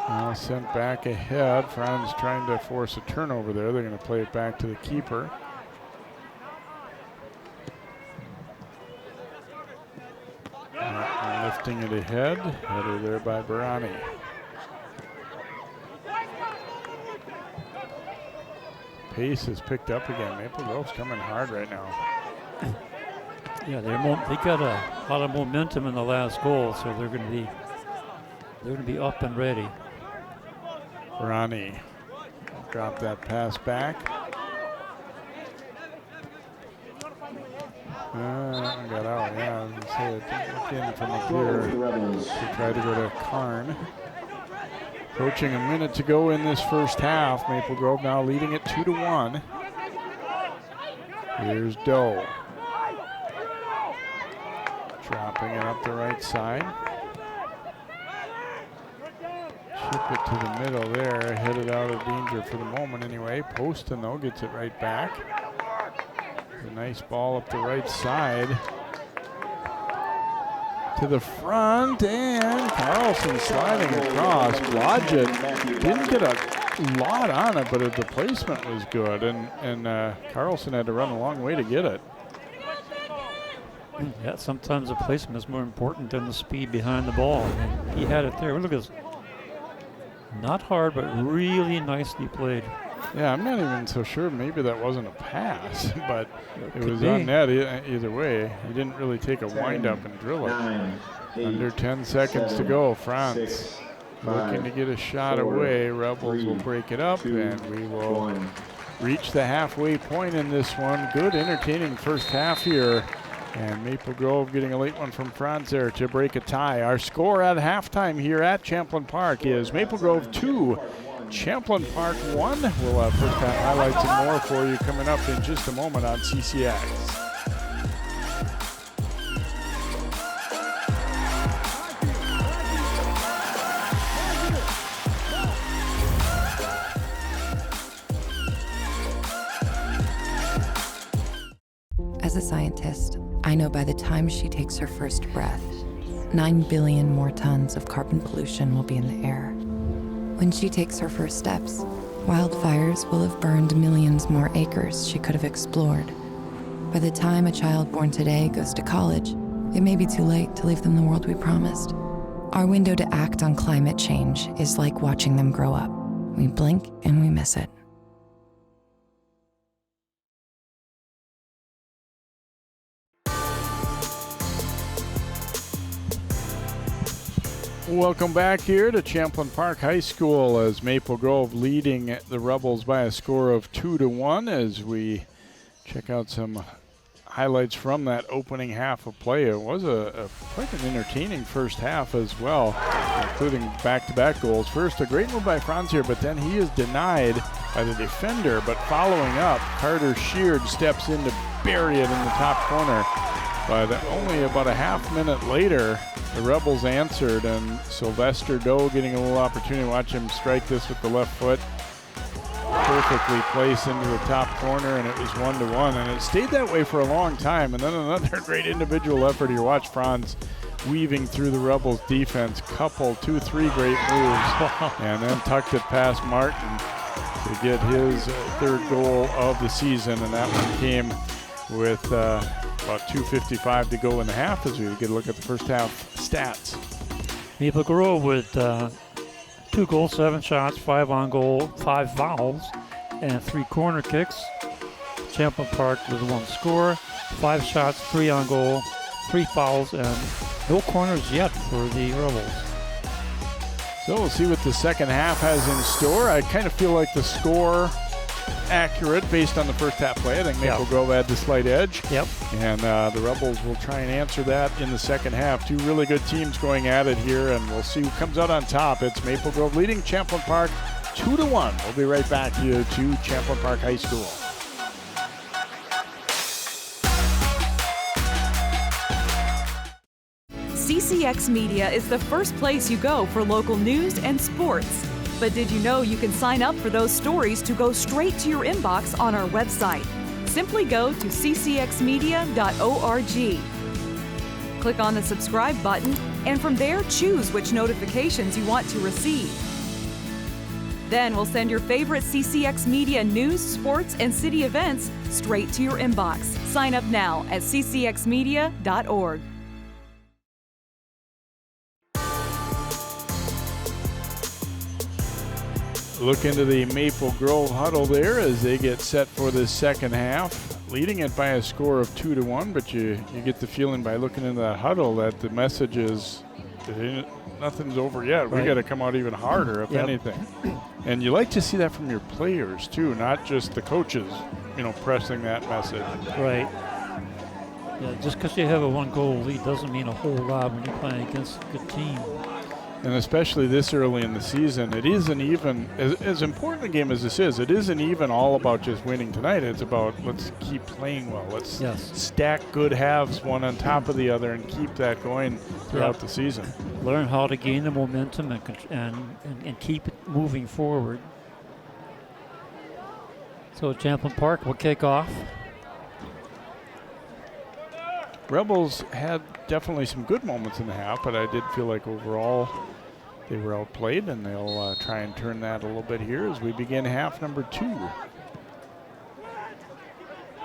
now sent back ahead. Franz trying to force a turnover there. They're going to play it back to the keeper. Lifting it ahead. Header there by Barani. Pace is picked up again. Maple Grove's coming hard right now. Yeah, they got a lot of momentum in the last goal, so they're going to be up and ready. Barani dropped that pass back. Got out, yeah. I was going to say it in from up here. The Rebels. He tried to go to Karn. Approaching a minute to go in this first half. Maple Grove now leading it 2-1. Here's Doe. Dropping it up the right side. Chip it to the middle there. Headed out of danger for the moment anyway. Poston, though, gets it right back. A nice ball up the right side. To the front, and Carlson sliding across. Blodgett didn't get a lot on it, but the placement was good, and Carlson had to run a long way to get it. Yeah, sometimes the placement is more important than the speed behind the ball. And he had it there. Look at this. Not hard, but really nicely played. Yeah, I'm not even so sure. Maybe that wasn't a pass, but it was be. on net either way. He didn't really take a wind-up and drill it. 9, 8, Under 10 seconds to go. Franz 6, looking 5, to get a shot 4, away. Rebels 3, will break it up, 2, and we will 1. reach the halfway point in this one. Good, entertaining first half here. And Maple Grove getting a late one from Franz there to break a tie. Our score at halftime here at Champlin Park is Maple Grove 2, Champlin Park 1. We'll have first half highlights and more for you coming up in just a moment on CCX. As a scientist, I know by the time she takes her first breath, 9 billion more tons of carbon pollution will be in the air. When she takes her first steps, wildfires will have burned millions more acres she could have explored. By the time a child born today goes to college, it may be too late to leave them the world we promised. Our window to act on climate change is like watching them grow up. We blink and we miss it. Welcome back here to Champlin Park High School as Maple Grove leading the Rebels by a score of 2-1 as we check out some highlights from that opening half of play. It was quite an entertaining first half as well, including back-to-back goals. First, a great move by Franz here, but then he is denied by the defender. But following up, Carter Sheard steps in to bury it in the top corner. But only about a half minute later, the Rebels answered, and Sylvester Doe getting a little opportunity to watch him strike this with the left foot. Perfectly placed into the top corner, and it was 1-1, and it stayed that way for a long time. And then another great individual effort here. Watch Franz weaving through the Rebels defense, couple 2-3 great moves, and then tucked it past Martin to get his third goal of the season, and that one came with about 2:55 to go in the half as we get a look at the first half stats. Maple Grove with 2 goals, 7 shots, 5 on goal, 5 fouls, and 3 corner kicks. Champlin Park with 1 score, 5 shots, 3 on goal, 3 fouls, and no corners yet for the Rebels. So we'll see what the second half has in store. I kind of feel like the score accurate based on the first half play. I think Maple Grove had the slight edge. Yep. And the Rebels will try and answer that in the second half. 2 really good teams going at it here, and we'll see who comes out on top. It's Maple Grove leading Champlin Park 2-1. We'll be right back here to Champlin Park High School. CCX Media is the first place you go for local news and sports. But did you know you can sign up for those stories to go straight to your inbox on our website? Simply go to ccxmedia.org. Click on the subscribe button, and from there choose which notifications you want to receive. Then we'll send your favorite CCX Media news, sports, and city events straight to your inbox. Sign up now at ccxmedia.org. Look into the Maple Grove huddle there as they get set for the second half, leading it by a score of 2-1, but you get the feeling by looking into that huddle that the message is nothing's over yet. Right. We got to come out even harder, if anything. And you like to see that from your players too, not just the coaches, pressing that message. Right. Yeah, just because you have a 1-goal lead doesn't mean a whole lot when you're playing against a good team. And especially this early in the season, it isn't even, as important a game as this is, it isn't even all about just winning tonight. It's about let's keep playing well. Let's stack good halves one on top of the other and keep that going throughout the season. Learn how to gain the momentum and keep it moving forward. So Champlin Park will kick off. Rebels had definitely some good moments in the half, but I did feel like overall they were outplayed, and they'll try and turn that a little bit here as we begin half number 2.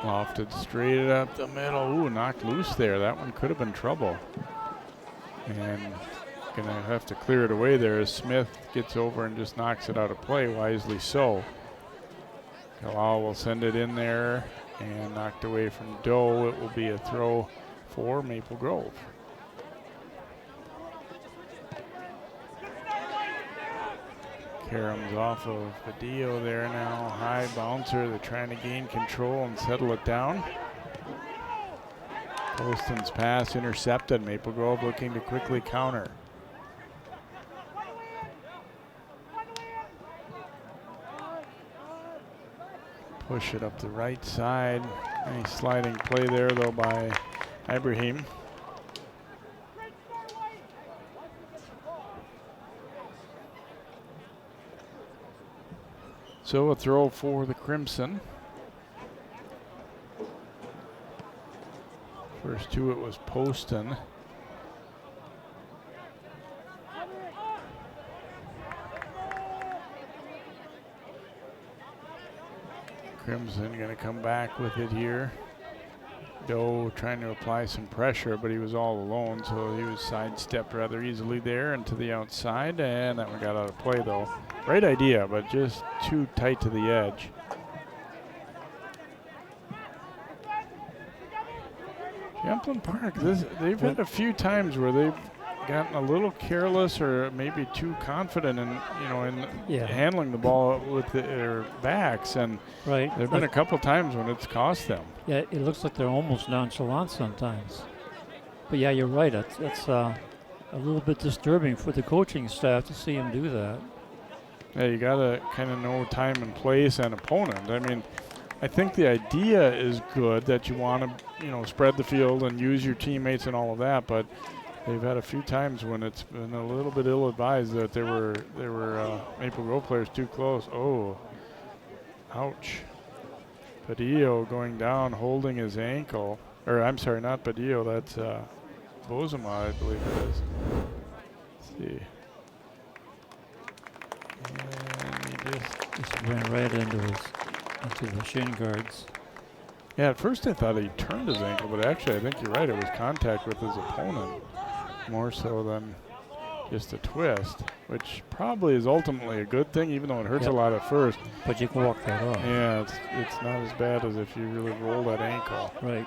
Lofted straight up the middle. Ooh, knocked loose there. That one could have been trouble. And gonna have to clear it away there as Smith gets over and just knocks it out of play, wisely so. Kalal will send it in there and knocked away from Doe. It will be a throw for Maple Grove. Karam's off of Badillo there now. High bouncer. They're trying to gain control and settle it down. Poston's pass intercepted. Maple Grove looking to quickly counter. Push it up the right side. Nice sliding play there though by Ibrahim. So a throw for the Crimson. First to it was Poston. Crimson going to come back with it here. Doe trying to apply some pressure, but he was all alone, so he was sidestepped rather easily there and to the outside, and that one got out of play though. Great idea, but just too tight to the edge. Champlin Park, they've had a few times where they've gotten a little careless or maybe too confident in handling the ball with their backs, and there've been a couple times when it's cost them. Yeah, it looks like they're almost nonchalant sometimes. But yeah, you're right. It's a little bit disturbing for the coaching staff to see him do that. Yeah, you gotta kind of know time and place and opponent. I mean, I think the idea is good that you want to, spread the field and use your teammates and all of that, but they've had a few times when it's been a little bit ill-advised that there were Maple Grove players too close. Oh, ouch. Badillo going down, holding his ankle. Or I'm sorry, not Badillo. That's Bozema, I believe it is. Let's see. And he just ran right into the shin guards. Yeah, at first I thought he turned his ankle, but actually I think you're right. It was contact with his opponent more so than just a twist, which probably is ultimately a good thing, even though it hurts a lot at first. But you can walk that off. Yeah, it's not as bad as if you really roll that ankle. Right.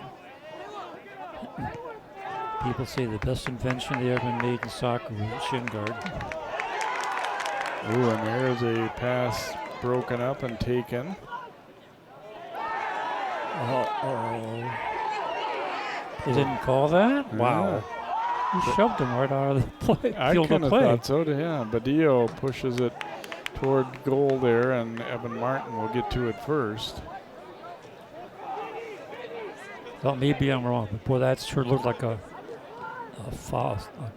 People say the best invention they ever made in soccer was a shin guard. Ooh, and there's a pass broken up and taken. Uh-oh. They didn't call that? Wow. He shoved him right out of the play. I kind of thought so, yeah. Badillo pushes it toward goal there, and Evan Martin will get to it first. Well, maybe I'm wrong, but boy, that sure looked like a foul, a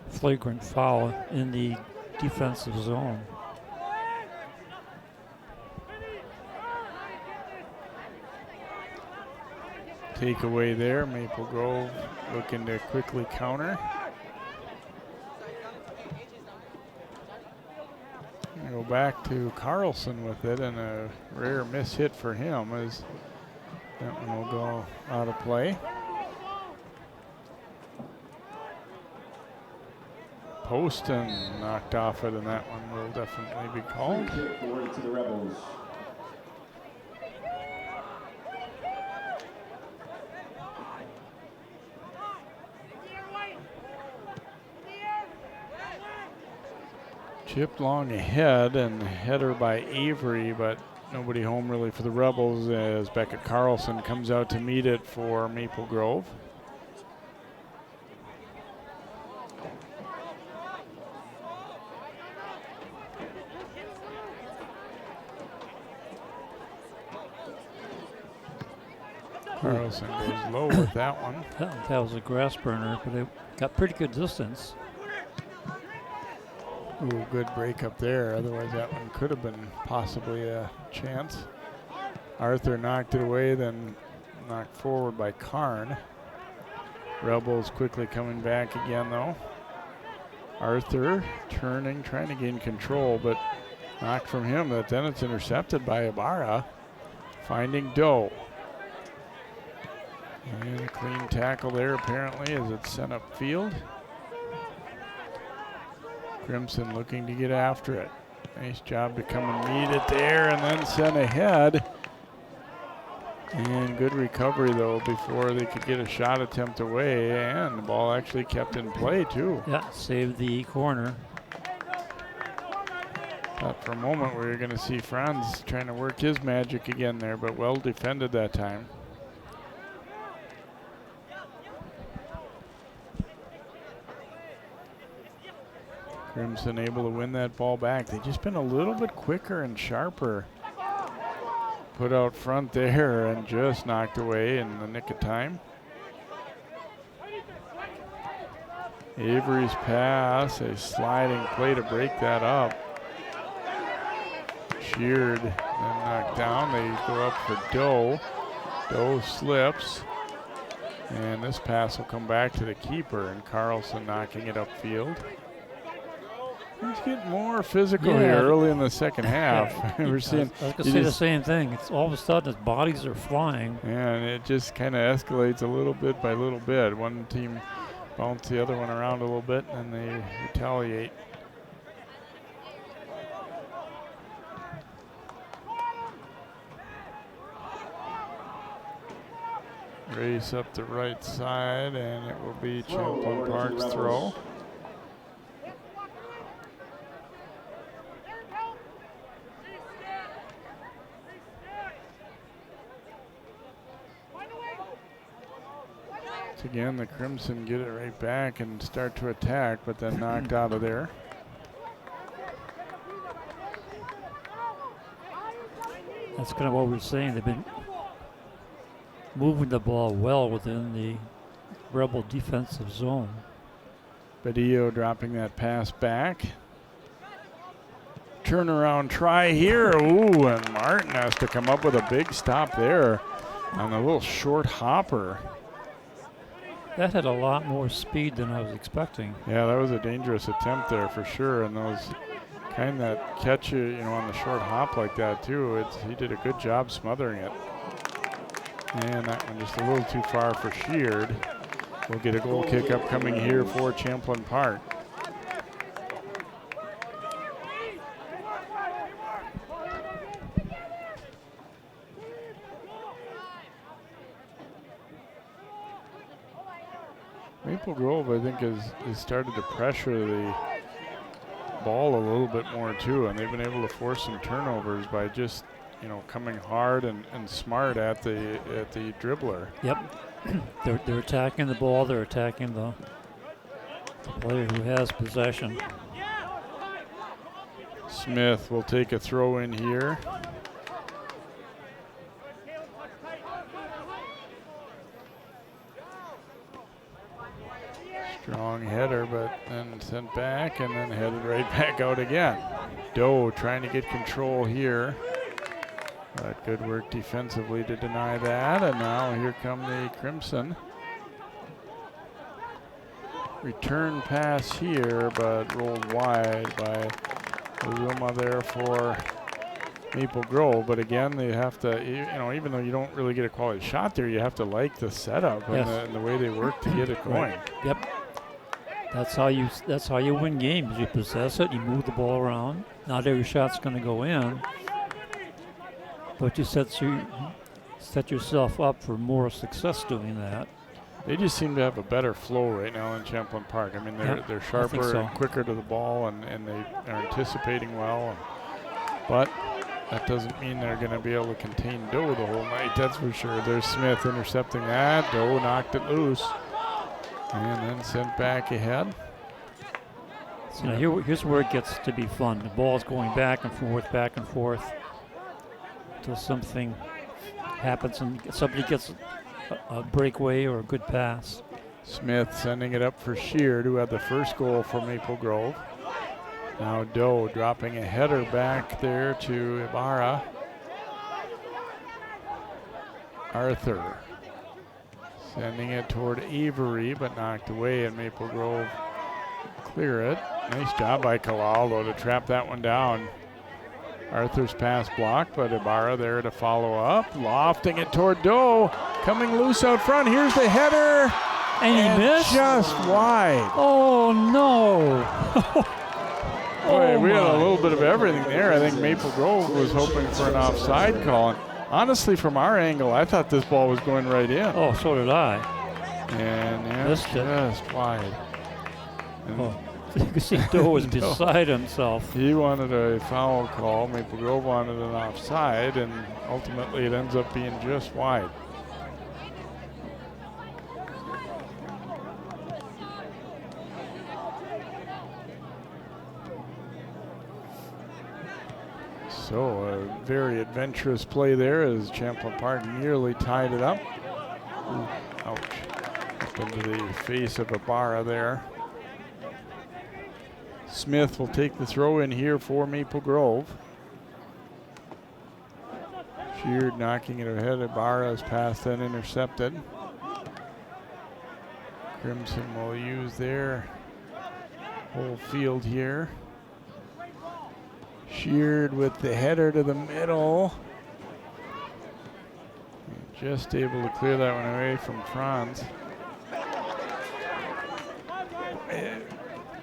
flagrant foul in the defensive zone. Takeaway there. Maple Grove looking to quickly counter. Go back to Carlson with it, and a rare miss hit for him as that one will go out of play. Poston knocked off it, and that one will definitely be called. To the Rebels. Chipped long ahead, and header by Avery, but nobody home really for the Rebels as Beckett Carlson comes out to meet it for Maple Grove. Carlson goes low with that one. That was a grass burner, but it got pretty good distance. Ooh, good break up there. Otherwise, that one could have been possibly a chance. Arthur knocked it away, then knocked forward by Karn. Rebels quickly coming back again, though. Arthur turning, trying to gain control, but knocked from him. But then it's intercepted by Ibarra, finding Doe. And a clean tackle there, apparently, as it's sent upfield. Crimson looking to get after it. Nice job to come and meet it there and then send ahead. And good recovery, though, before they could get a shot attempt away. And the ball actually kept in play, too. Yeah, saved the corner. Thought for a moment we were going to see Franz trying to work his magic again there, but well defended that time. Crimson able to win that ball back. They've just been a little bit quicker and sharper. Put out front there and just knocked away in the nick of time. Avery's pass, a sliding play to break that up. Sheared, then knocked down. They go up for Doe. Doe slips. And this pass will come back to the keeper, and Carlson knocking it upfield. He's getting more physical here early in the second half. We're seeing. I was going to say the same thing. It's all of a sudden his bodies are flying. And it just kind of escalates a little bit by little bit. One team bounce the other one around a little bit, and they retaliate. Race up the right side, and it will be Champlin Park's throw. Again, the Crimson get it right back and start to attack, but then knocked out of there. That's kind of what we're saying. They've been moving the ball well within the Rebel defensive zone. Badillo dropping that pass back. Turnaround try here. Ooh, and Martin has to come up with a big stop there on a little short hopper. That had a lot more speed than I was expecting. Yeah, that was a dangerous attempt there for sure. And those kind that catch you, on the short hop like that too. He did a good job smothering it. And that one just a little too far for Sheard. We'll get a goal kick upcoming here for Champlin Park. Maple Grove, I think, has started to pressure the ball a little bit more too, and they've been able to force some turnovers by just, coming hard and smart at the dribbler. Yep, they're attacking the ball. They're attacking the player who has possession. Smith will take a throw in here. Strong header, but then sent back and then headed right back out again. Doe trying to get control here. But good work defensively to deny that. And now here come the Crimson. Return pass here, but rolled wide by Uzuma there for Maple Grove. But again, they have to, even though you don't really get a quality shot there, you have to like the setup and the way they work to get it going. Right. Yep. That's how you win games. You possess it, you move the ball around. Not every shot's going to go in, but you set yourself up for more success doing that. They just seem to have a better flow right now in Champlin Park. I mean, they're sharper and quicker to the ball, and they are anticipating well. But that doesn't mean they're going to be able to contain Doe the whole night, that's for sure. There's Smith intercepting that. Doe knocked it loose. And then sent back ahead. So now here's where it gets to be fun. The ball is going back and forth, until something happens and somebody gets a breakaway or a good pass. Smith sending it up for Sheard, who had the first goal for Maple Grove. Now Doe dropping a header back there to Ibarra. Arthur sending it toward Avery, but knocked away, and Maple Grove clear it. Nice job by Calaldo to trap that one down. Arthur's pass blocked, but Ibarra there to follow up. Lofting it toward Doe. Coming loose out front. Here's the header. And he missed? Just wide. Oh, no. Boy, we had a little bit of everything there. I think Maple Grove was hoping for an offside call. And honestly, from our angle, I thought this ball was going right in. Oh, so did I. And yeah, Missed it. just wide. And Oh. You can see Doe was beside himself. he wanted a foul call. Maple Grove wanted an offside, and ultimately it ends up being just wide. So a very adventurous play there as Champlin Park nearly tied it up. Ooh, ouch. Up into the face of Ibarra there. Smith will take the throw in here for Maple Grove. Sheard knocking it ahead. Ibarra's pass then intercepted. Crimson will use their whole field here. Sheard with the header to the middle. Just able to clear that one away from Franz.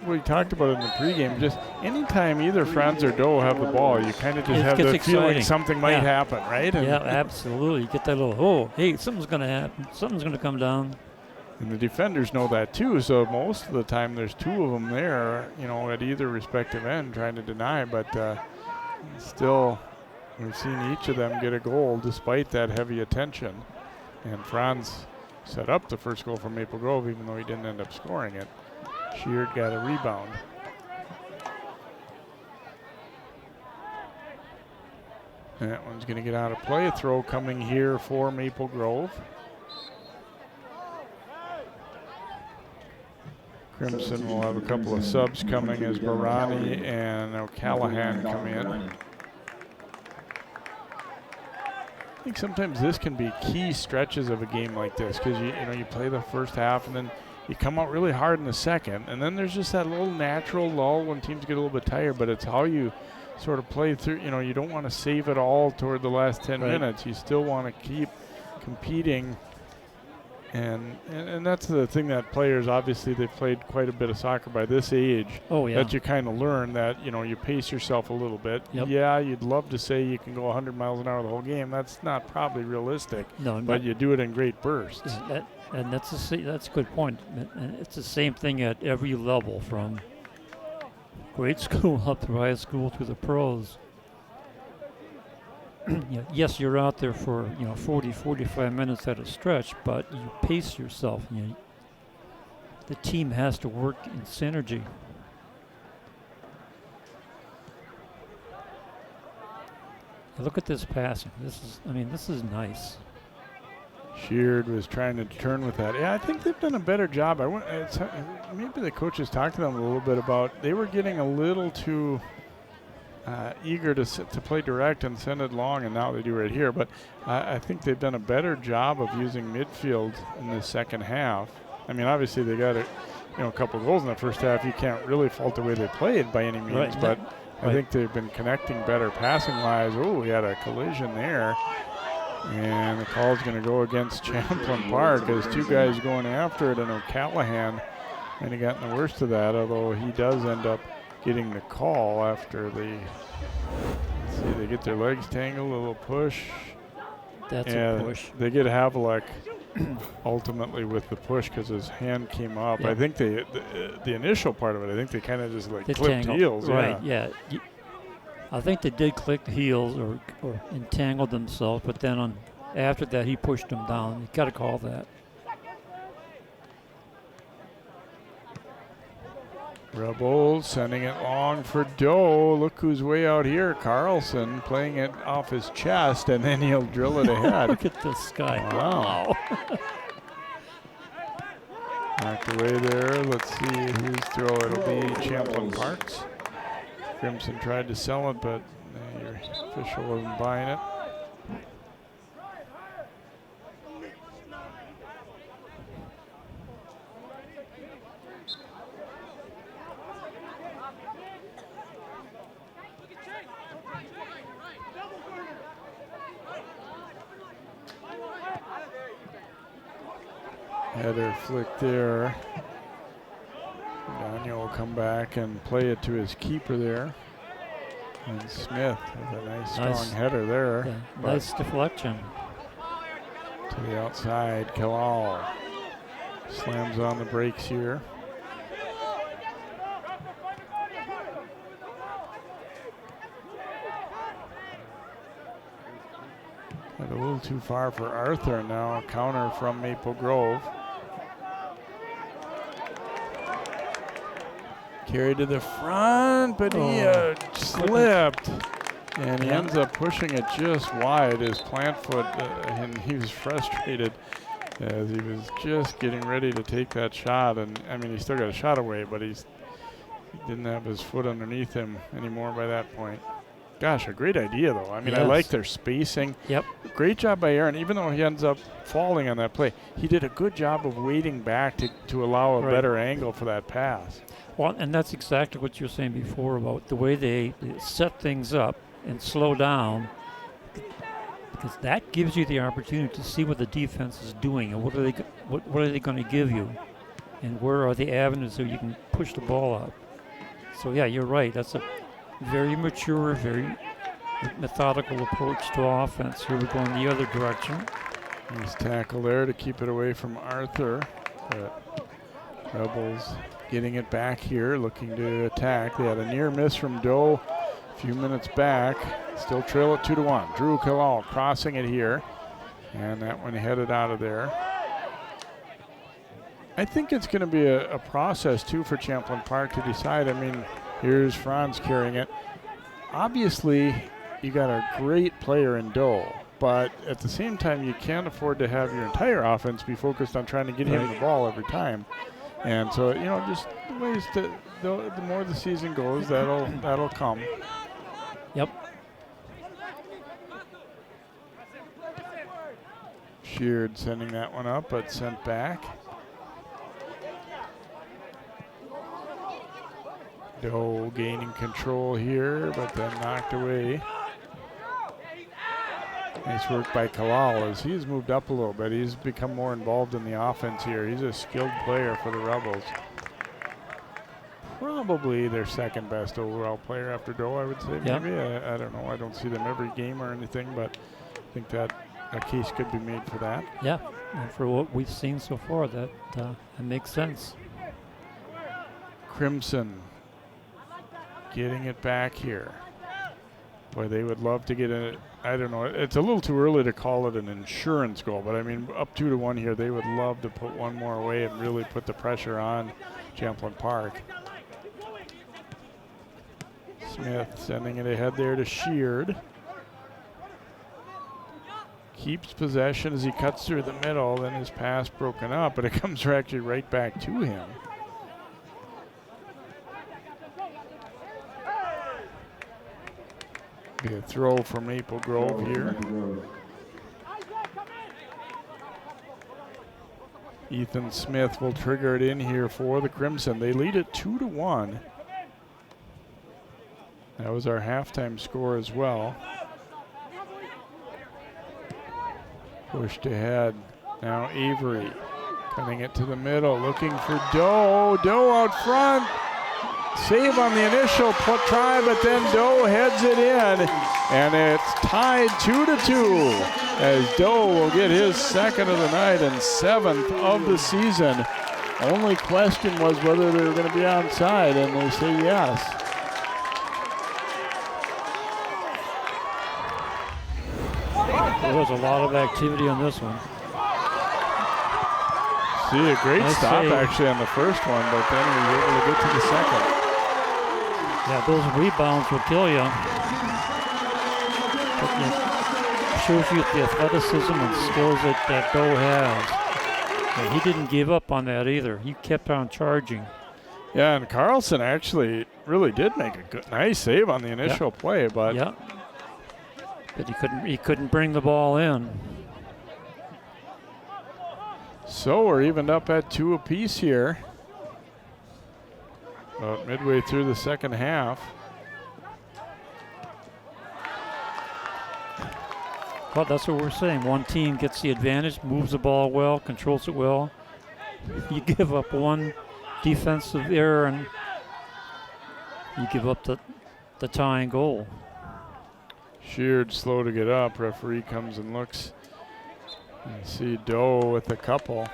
We talked about it in the pregame. Just anytime either Franz or Doe have the ball, you kind of just have the feeling something might happen, right? And yeah, absolutely. You get that little, oh, hey, something's going to happen. Something's going to come down. And the defenders know that too. So most of the time, there's two of them there, you know, at either respective end, trying to deny. But still, we've seen each of them get a goal despite that heavy attention. And Franz set up the first goal for Maple Grove, even though he didn't end up scoring it. Sheard got a rebound. That one's going to get out of play. A throw coming here for Maple Grove. Crimson will have a couple of subs coming as Barani and O'Callahan come in. I think sometimes this can be key stretches of a game like this because you play the first half and then you come out really hard in the second, and then there's just that little natural lull when teams get a little bit tired, but it's how you sort of play through. You don't want to save it all toward the last 10 minutes. You still want to keep competing. And that's the thing that players, obviously, they've played quite a bit of soccer by this age. Oh, yeah. That you kind of learn that, you pace yourself a little bit. Yep. Yeah, you'd love to say you can go 100 miles an hour the whole game. That's not probably realistic. No, but you do it in great bursts. And that's a good point. And it's the same thing at every level, from grade school up through high school to the pros. Yes, you're out there for 40, 45 minutes at a stretch, but you pace yourself. The team has to work in synergy. Look at this passing. This is nice. Sheard was trying to turn with that. Yeah, I think they've done a better job. Maybe the coaches talked to them a little bit about they were getting a little too eager to play direct and send it long, and now they do right here. But I think they've done a better job of using midfield in the second half. I mean, obviously they got a couple goals in the first half. You can't really fault the way they played by any means, but I think they've been connecting better passing-wise. Oh, we had a collision there. And the call's going to go against Champlin Park as two guys going after it, and O'Callahan kind of got in the worst of that, although he does end up getting the call after they get their legs tangled, a little push. That's a push. They get Havlicek ultimately with the push because his hand came up. Yeah. I think the initial part of it, I think they kind of just clipped tangled. heels. Right, yeah. I think they did click heels or entangled themselves, but then after that he pushed them down. You got to call that. Rebels sending it long for Doe. Look who's way out here. Carlson playing it off his chest, and then he'll drill it ahead. Look at this guy. Wow. Knocked away there. Let's see whose throw. It'll be Champlin Parks. Crimson tried to sell it, but your official wasn't buying it. Header flick there. Daniel will come back and play it to his keeper there. And Smith with a nice strong header there. Yeah, nice deflection. To the outside, Kalal slams on the brakes here. Got a little too far for Arthur now. Counter from Maple Grove. Carried to the front, but he slipped. And he ends up pushing it just wide. His plant foot, and he was frustrated as he was just getting ready to take that shot. And I mean, he still got a shot away, but he didn't have his foot underneath him anymore by that point. Gosh, a great idea, though. I mean, I like their spacing. Yep. Great job by Aaron. Even though he ends up falling on that play, he did a good job of waiting back to allow a better angle for that pass. Well, and that's exactly what you were saying before about the way they set things up and slow down, because that gives you the opportunity to see what the defense is doing and what are they going to give you, and where are the avenues so you can push the ball up. So yeah, you're right. That's a very mature, very methodical approach to offense. Here we're going the other direction. Nice tackle there to keep it away from Arthur. But Rebels getting it back here, looking to attack. They had a near miss from Doe a few minutes back. Still trail it 2-1. Drew Kalal crossing it here. And that one headed out of there. I think it's going to be a process, too, for Champlin Park to decide. I mean, here's Franz carrying it. Obviously, you got a great player in Doe, but at the same time, you can't afford to have your entire offense be focused on trying to get him the ball every time. And so, you know, just ways to, the more the season goes, that'll come. Yep. Sheard sending that one up, but sent back. Doe gaining control here, but then knocked away. Nice work by Kalal as he's moved up a little bit. He's become more involved in the offense here. He's a skilled player for the Rebels. Probably their second best overall player after Doe, I would say. Maybe. I don't know. I don't see them every game or anything, but I think that a case could be made for that. Yeah, and for what we've seen so far, that makes sense. Crimson getting it back here. Boy, they would love to get it. I don't know. It's a little too early to call it an insurance goal, but I mean, up 2-1 here, they would love to put one more away and really put the pressure on Champlin Park. Smith sending it ahead there to Sheard. Keeps possession as he cuts through the middle, then his pass broken up, but it comes actually right back to him. Be a throw for Maple Grove here. Ethan Smith will trigger it in here for the Crimson. They lead it 2-1. That was our halftime score as well. Pushed ahead. Now Avery cutting it to the middle, looking for Doe. Doe out front. Save on the initial try, but then Doe heads it in, and it's tied 2-2 as Doe will get his second of the night and seventh of the season. Only question was whether they were going to be onside, and they say yes. There was a lot of activity on this one. See, a great Nice stop save. actually on the first one, but then he was able to get to the second. Yeah, those rebounds will kill you. But it shows you the athleticism and skills that Doe has. And he didn't give up on that either. He kept on charging. Yeah, and Carlson actually really did make a good, nice save on the initial play, but Yeah. But he couldn't bring the ball in. so we're evened up at 2 apiece here. About midway through the second half. Well, that's what we're saying. One team gets the advantage, moves the ball well, controls it well. You give up one defensive error and you give up the tying goal. Sheared slow to get up. Referee comes and looks. And see Doe with a couple.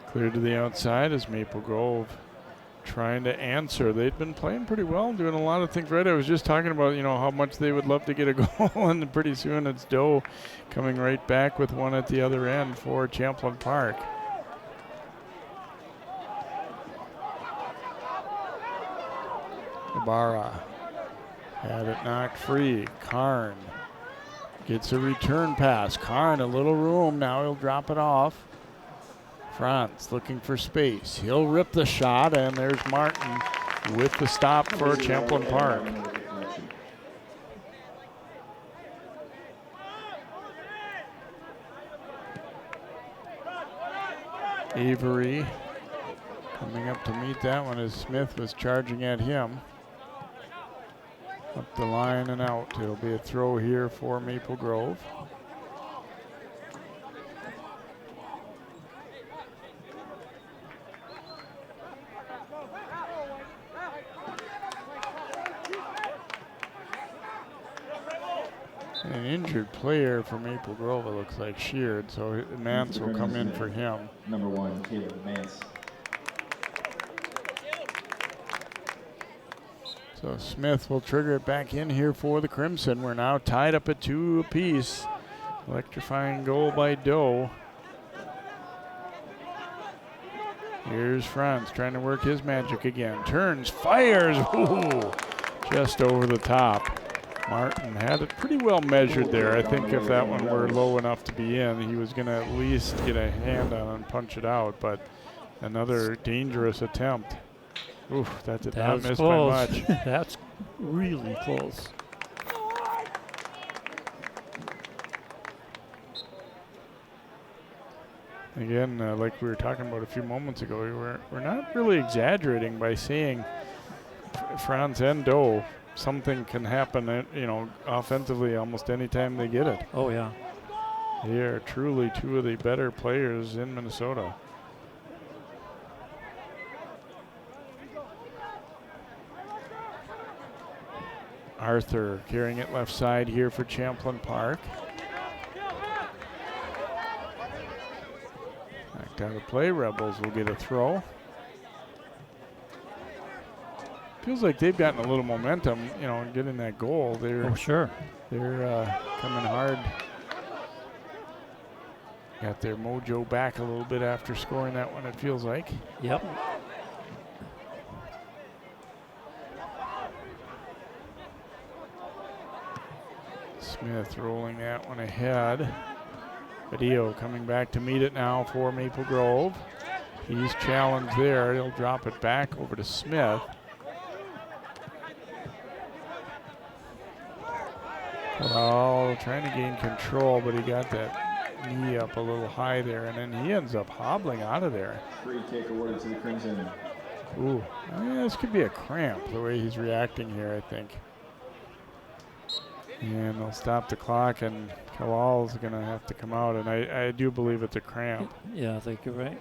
Cleared to the outside as Maple Grove trying to answer. They'd been playing pretty well, doing a lot of things right. I was just talking about, how much they would love to get a goal, and pretty soon it's Doe coming right back with one at the other end for Champlin Park. Ibarra had it knocked free. Karn gets a return pass. Karn, a little room. Now he'll drop it off. Franz looking for space. He'll rip the shot, and there's Martin with the stop for Champlin Park. Avery coming up to meet that one as Smith was charging at him. Up the line and out. It'll be a throw here for Maple Grove. An injured player for Maple Grove, it looks like, Sheared, so Mance will come in for him. Number 1, Caleb Mance. So Smith will trigger it back in here for the Crimson. We're now tied up at 2 apiece. Electrifying goal by Doe. Here's Franz trying to work his magic again. Turns, fires, ooh, just over the top. Martin had it pretty well measured there. I think if that one were low enough to be in, he was going to at least get a hand on and punch it out, but another dangerous attempt. Oof, that did not miss close. by much. That's really close. Again, like we were talking about a few moments ago, we're not really exaggerating by saying Franz and Doe. Something can happen, offensively almost any time they get it. Oh, yeah. They are truly two of the better players in Minnesota. Arthur carrying it left side here for Champlin Park. Back out of play. Rebels will get a throw. Feels like they've gotten a little momentum, getting that goal. Oh, sure. They're coming hard. Got their mojo back a little bit after scoring that one, it feels like. Yep. Smith rolling that one ahead. Badillo coming back to meet it now for Maple Grove. He's challenged there. He'll drop it back over to Smith. Oh, trying to gain control, but he got that knee up a little high there, and then he ends up hobbling out of there. Free kick awarded to the Crimson. Ooh, this could be a cramp the way he's reacting here, I think. And they'll stop the clock, and Kalal's going to have to come out, and I do believe it's a cramp. Yeah, I think you're right.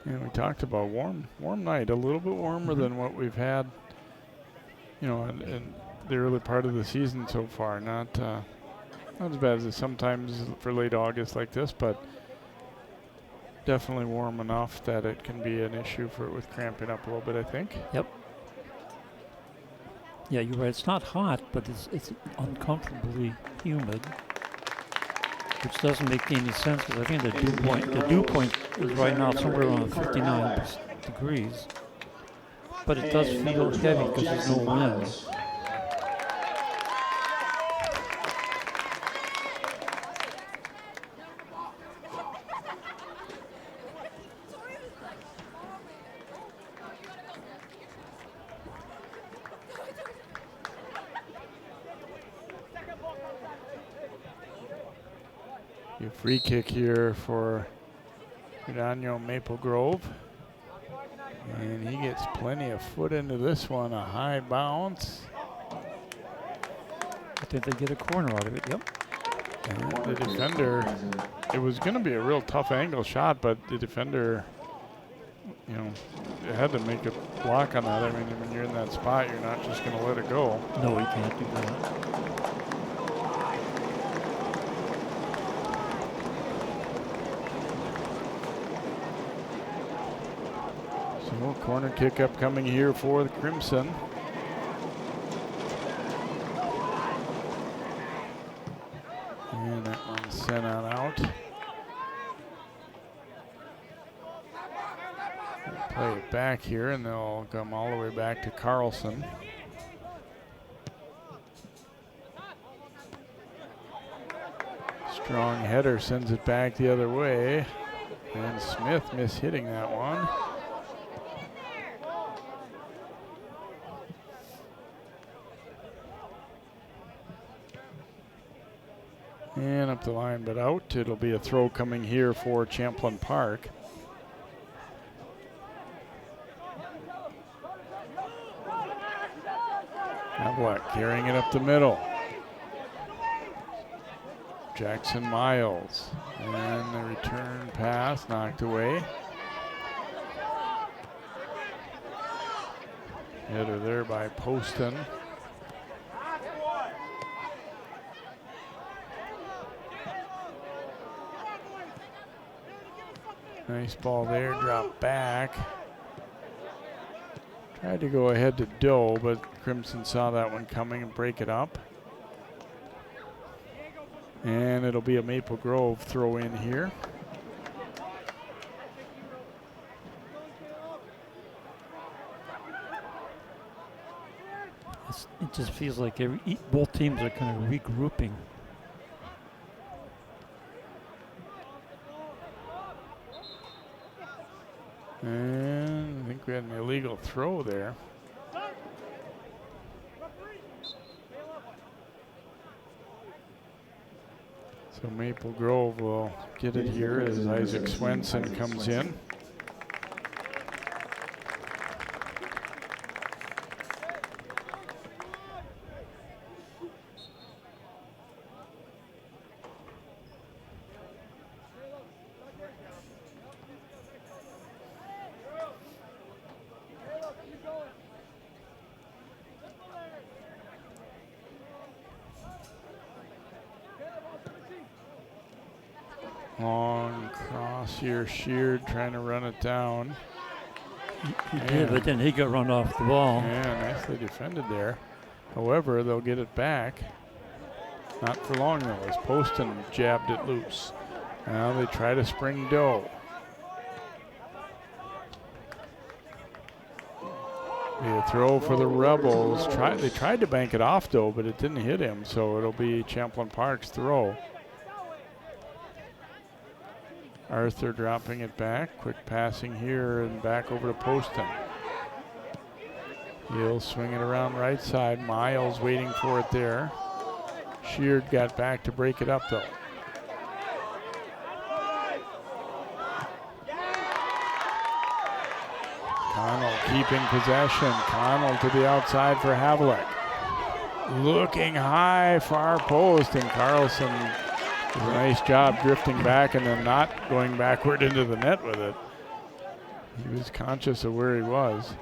And we talked about warm night, a little bit warmer than what we've had, in the early part of the season so far. Not Not as bad as it sometimes for late August like this, but definitely warm enough that it can be an issue for it with cramping up a little bit, I think. Yep. Yeah, you're right. It's not hot, but it's uncomfortably humid, which doesn't make any sense because I think the dew point is right now somewhere around 59 degrees. But it does feel heavy because there's no wind. Your free kick here for Daniel Maple Grove. And he gets plenty of foot into this one, a high bounce. I think they get a corner out of it, yep. And the defender, it was going to be a real tough angle shot, but the defender, you know, had to make a block on that. I mean, when you're in that spot, you're not just going to let it go. No, he can't do that. So corner kick upcoming here for the Crimson. And that one's sent on out. They'll play it back here, and they'll come all the way back to Carlson. Strong header sends it back the other way. And Smith mishitting that one. And up the line, but out. It'll be a throw coming here for Champlin Park. Havlick carrying it up the middle. Jackson Miles. And the return pass knocked away. Header there by Poston. Nice ball there, drop back. Tried to go ahead to Doe, but Crimson saw that one coming and break it up. And it'll be a Maple Grove throw in here. It just feels like both teams are kind of regrouping. And I think we had an illegal throw there. So Maple Grove will get it here as Isaac Swenson comes in. Long cross here, Sheard trying to run it down. He did, but then he got run off the ball. Yeah, nicely defended there. However, they'll get it back. Not for long though, as Poston jabbed it loose. Now they try to spring Doe. Be a throw for the Rebels. They tried to bank it off though, but it didn't hit him, so it'll be Champlin Park's throw. Arthur dropping it back. Quick passing here and back over to Poston. He'll swing it around right side. Miles waiting for it there. Sheard got back to break it up though. Connell keeping possession. Connell to the outside for Havlick. Looking high, far post, and Carlson does a nice job drifting back and then not going backward into the net with it. He was conscious of where he was.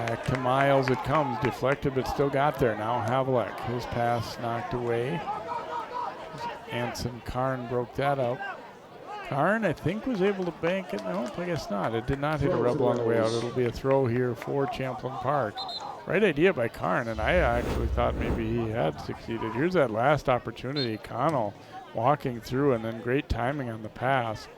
Back to Miles it comes, deflected but still got there. Now Havlicek, his pass knocked away. Anson Karn broke that up. Karn, I think, was able to bank it. Nope, I guess not. It did not hit a Rebel on the way out. It'll be a throw here for Champlin Park. Right idea by Karn, and I actually thought maybe he had succeeded. Here's that last opportunity. Connell walking through, and then great timing on the pass.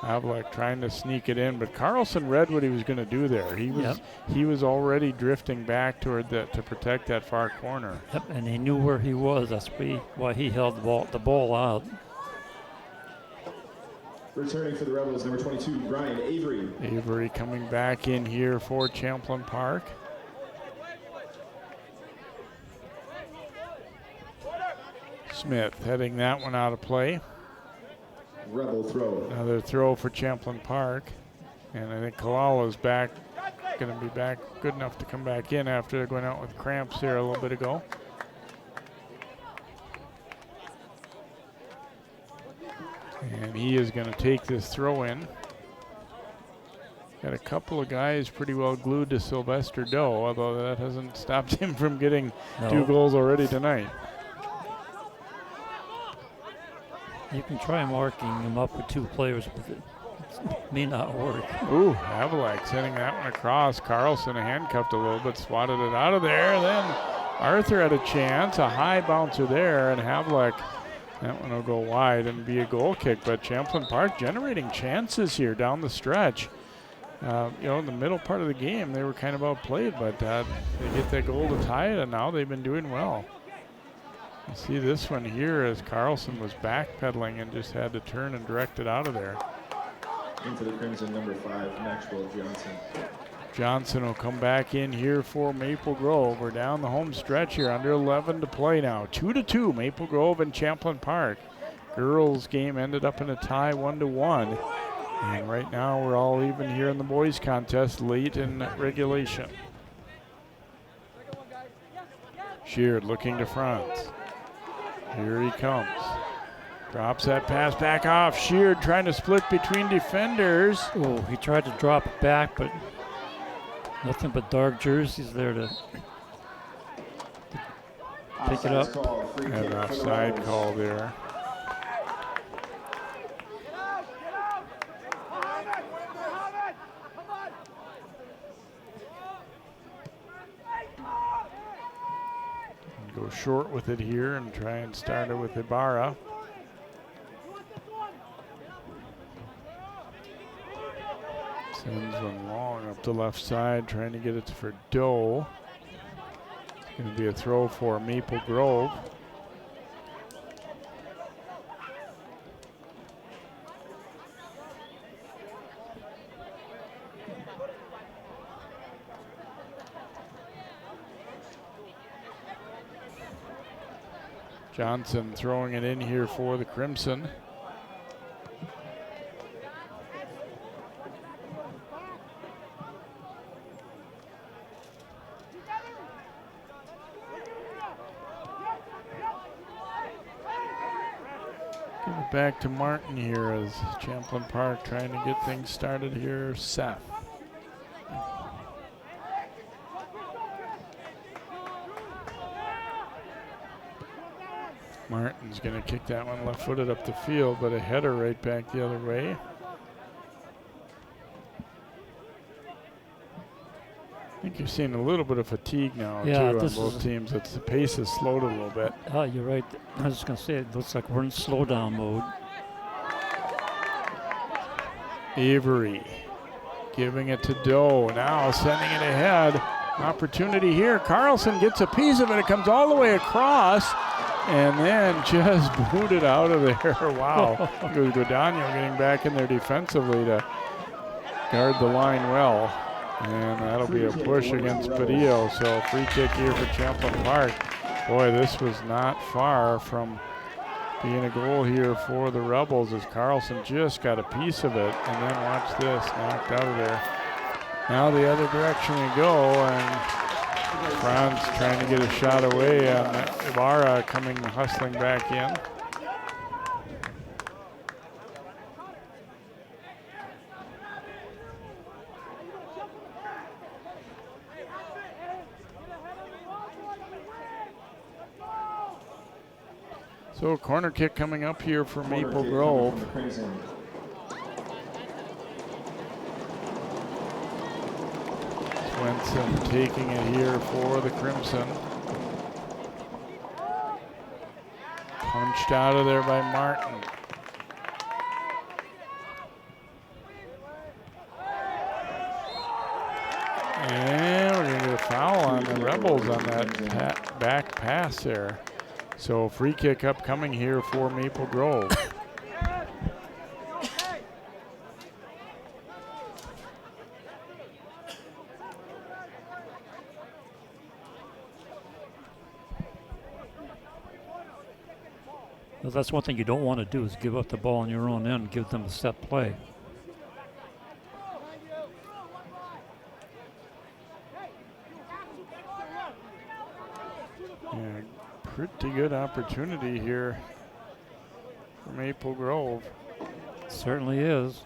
Havlicek trying to sneak it in, but Carlson read what he was going to do there. He was already drifting back toward that to protect that far corner. Yep, and he knew where he was. That's why he held the ball out. Returning for the Rebels, number 22, Brian Avery. Avery coming back in here for Champlin Park. Smith heading that one out of play. Rebel throw. Another throw for Champlin Park. And I think Kalala's back, going to be back good enough to come back in after going out with cramps here a little bit ago. And he is going to take this throw in. Got a couple of guys pretty well glued to Sylvester Doe, although that hasn't stopped him from getting 2 goals already tonight. You can try marking him up with 2 players, but it may not work. Ooh, Havlicek sending that one across. Carlson handcuffed a little bit, swatted it out of there. Then Arthur had a chance, a high bouncer there, and Havlicek, that one will go wide and be a goal kick. But Champlin Park generating chances here down the stretch. In the middle part of the game, they were kind of outplayed, but they get that goal to tie it, and now they've been doing well. You see this one here as Carlson was backpedaling and just had to turn and direct it out of there. Into the Crimson, number 5, Maxwell Johnson. Johnson will come back in here for Maple Grove. We're down the home stretch here, under 11 to play now. 2-2, Maple Grove and Champlin Park. Girls game ended up in a tie, 1-1. And right now we're all even here in the boys contest late in regulation. Sheard looking to front. Here he comes. Drops that pass back off. Sheard trying to split between defenders. Oh, he tried to drop it back, but nothing but dark jerseys there to pick it up. An offside call there. Go short with it here and try and start it with Ibarra. Sends one long up the left side, trying to get it for Doe. It's going to be a throw for Maple Grove. Johnson throwing it in here for the Crimson. Give it back to Martin here as Champlin Park trying to get things started here. Seth. Martin's going to kick that one left-footed up the field, but a header right back the other way. I think you're seeing a little bit of fatigue now, too, on both teams. The pace has slowed a little bit. Oh, you're right. I was just going to say, it looks like we're in slowdown mode. Avery giving it to Doe. Now sending it ahead. Opportunity here. Carlson gets a piece of it. It comes all the way across. And then just booted out of there. Wow. It was Godano getting back in there defensively to guard the line well. And that'll be a push against Padillo. So free kick here for Champlin Park. Boy, this was not far from being a goal here for the Rebels as Carlson just got a piece of it. And then watch this, knocked out of there. Now the other direction we go, and Franz trying to get a shot away, and Ibarra coming hustling back in. So a corner kick coming up here for Corner Maple kick Grove. coming from the Crimson. Swenson taking it here for the Crimson. Punched out of there by Martin. And we're going to get a foul on the Rebels on that back pass there. So free kick upcoming here for Maple Grove. Well, that's one thing you don't want to do is give up the ball on your own end and give them a set play. Yeah, pretty good opportunity here for Maple Grove. Certainly is.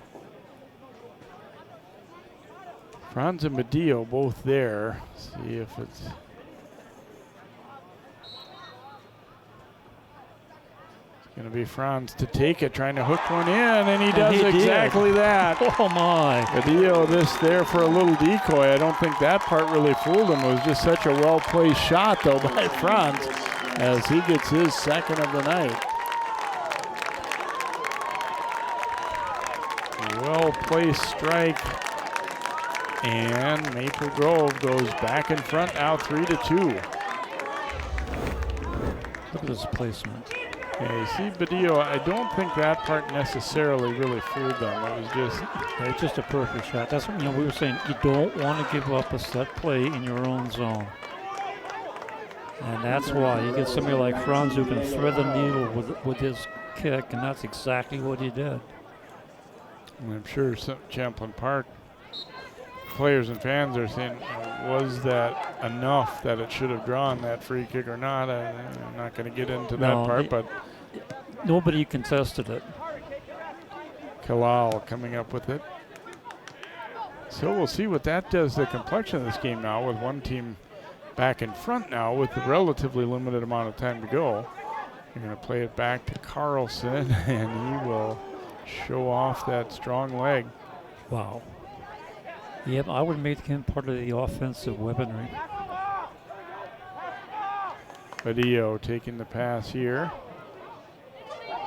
Franz and Badillo both there. See if it's... Going to be Franz to take it, trying to hook one in, and he does exactly that. Oh my. Badillo this there for a little decoy. I don't think that part really fooled him. It was just such a well-placed shot, though, by Franz as he gets his second of the night. Well-placed strike, and Maple Grove goes back in front now 3-2. Look at this placement. Yeah, you see Badillo, I don't think that part necessarily really fooled them. It was just... It's just a perfect shot. That's what, we were saying. You don't want to give up a set play in your own zone. And that's why you get somebody like Franz who can thread the needle with his kick, and that's exactly what he did. And I'm sure some Champlin Park players and fans are saying, was that enough that it should have drawn that free kick or not? I'm not going to get into that part, but nobody contested it. Kalal coming up with it. So we'll see what that does to the complexion of this game now, with one team back in front now with a relatively limited amount of time to go. You're going to play it back to Carlson, and he will show off that strong leg. Wow. Yep, I would make him part of the offensive weaponry. Badillo taking the pass here.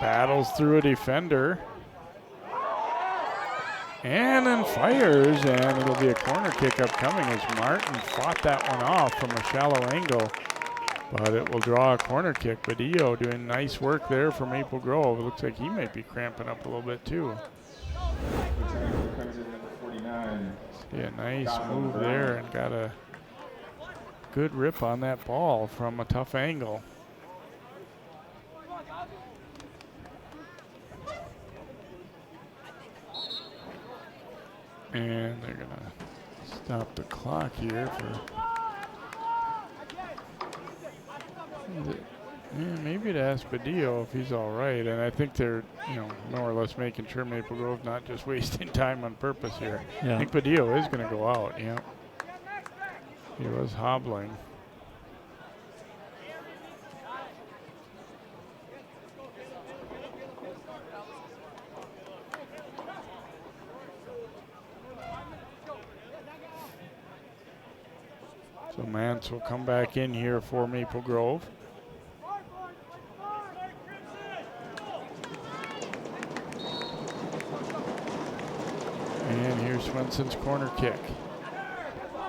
Battles through a defender. And then fires, and it'll be a corner kick upcoming as Martin fought that one off from a shallow angle. But it will draw a corner kick. Badillo doing nice work there for Maple Grove. It looks like he might be cramping up a little bit too. Yeah, nice move there, and got a good rip on that ball from a tough angle. And they're gonna stop the clock here for maybe to ask Badillo if he's all right. And I think they're, more or less making sure Maple Grove not just wasting time on purpose here. Yeah. I think Badillo is going to go out. Yeah, he was hobbling. So Mance will come back in here for Maple Grove. And here's Swenson's corner kick.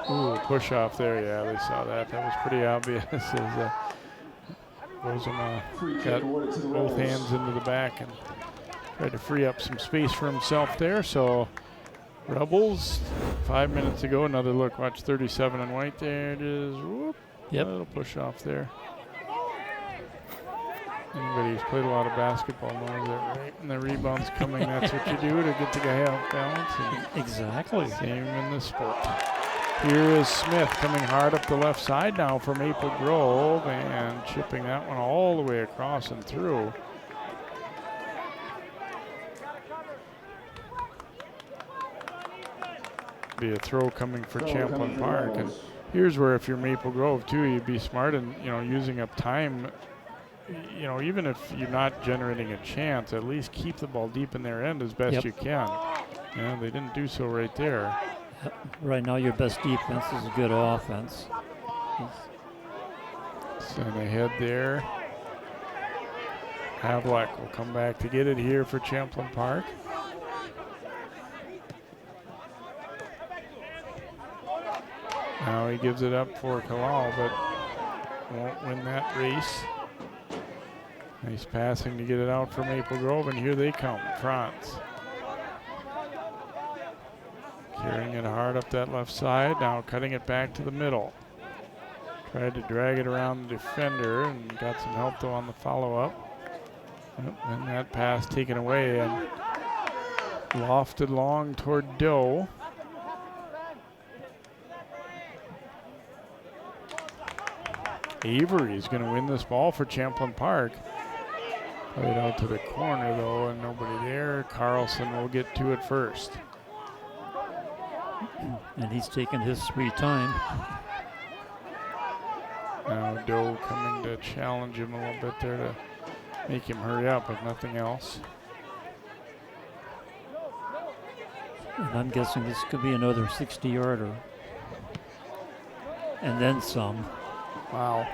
Ooh, push off there. Yeah, they saw that. That was pretty obvious as Bozema got both hands into the back and tried to free up some space for himself there. So Rebels, 5 minutes ago, another look. Watch 37 in white. There it is. Whoop. Yep. A little push off there. Anybody who's played a lot of basketball knows that, right? And the rebound's coming, that's what you do to get the guy off balance. And exactly. Same in the sport. Here is Smith coming hard up the left side now for Maple Grove and chipping that one all the way across and through. Be a throw coming for Champlin Park. And here's where if you're Maple Grove too, you'd be smart in using up time you know, even if you're not generating a chance, at least keep the ball deep in their end as best you can. Yeah, they didn't do so right there. Right now, your best defense is a good offense. Sent ahead there. Havlock will come back to get it here for Champlin Park. Now he gives it up for Kalal, but won't win that race. Nice passing to get it out for Maple Grove, and here they come, Franz. Carrying it hard up that left side, now cutting it back to the middle. Tried to drag it around the defender and got some help though on the follow-up. And that pass taken away and lofted long toward Doe. Avery is going to win this ball for Champlin Park. Played out to the corner though, and nobody there. Carlson will get to it first. And he's taking his sweet time. Now Doe coming to challenge him a little bit there to make him hurry up, if nothing else. And I'm guessing this could be another 60-yarder. And then some. Wow.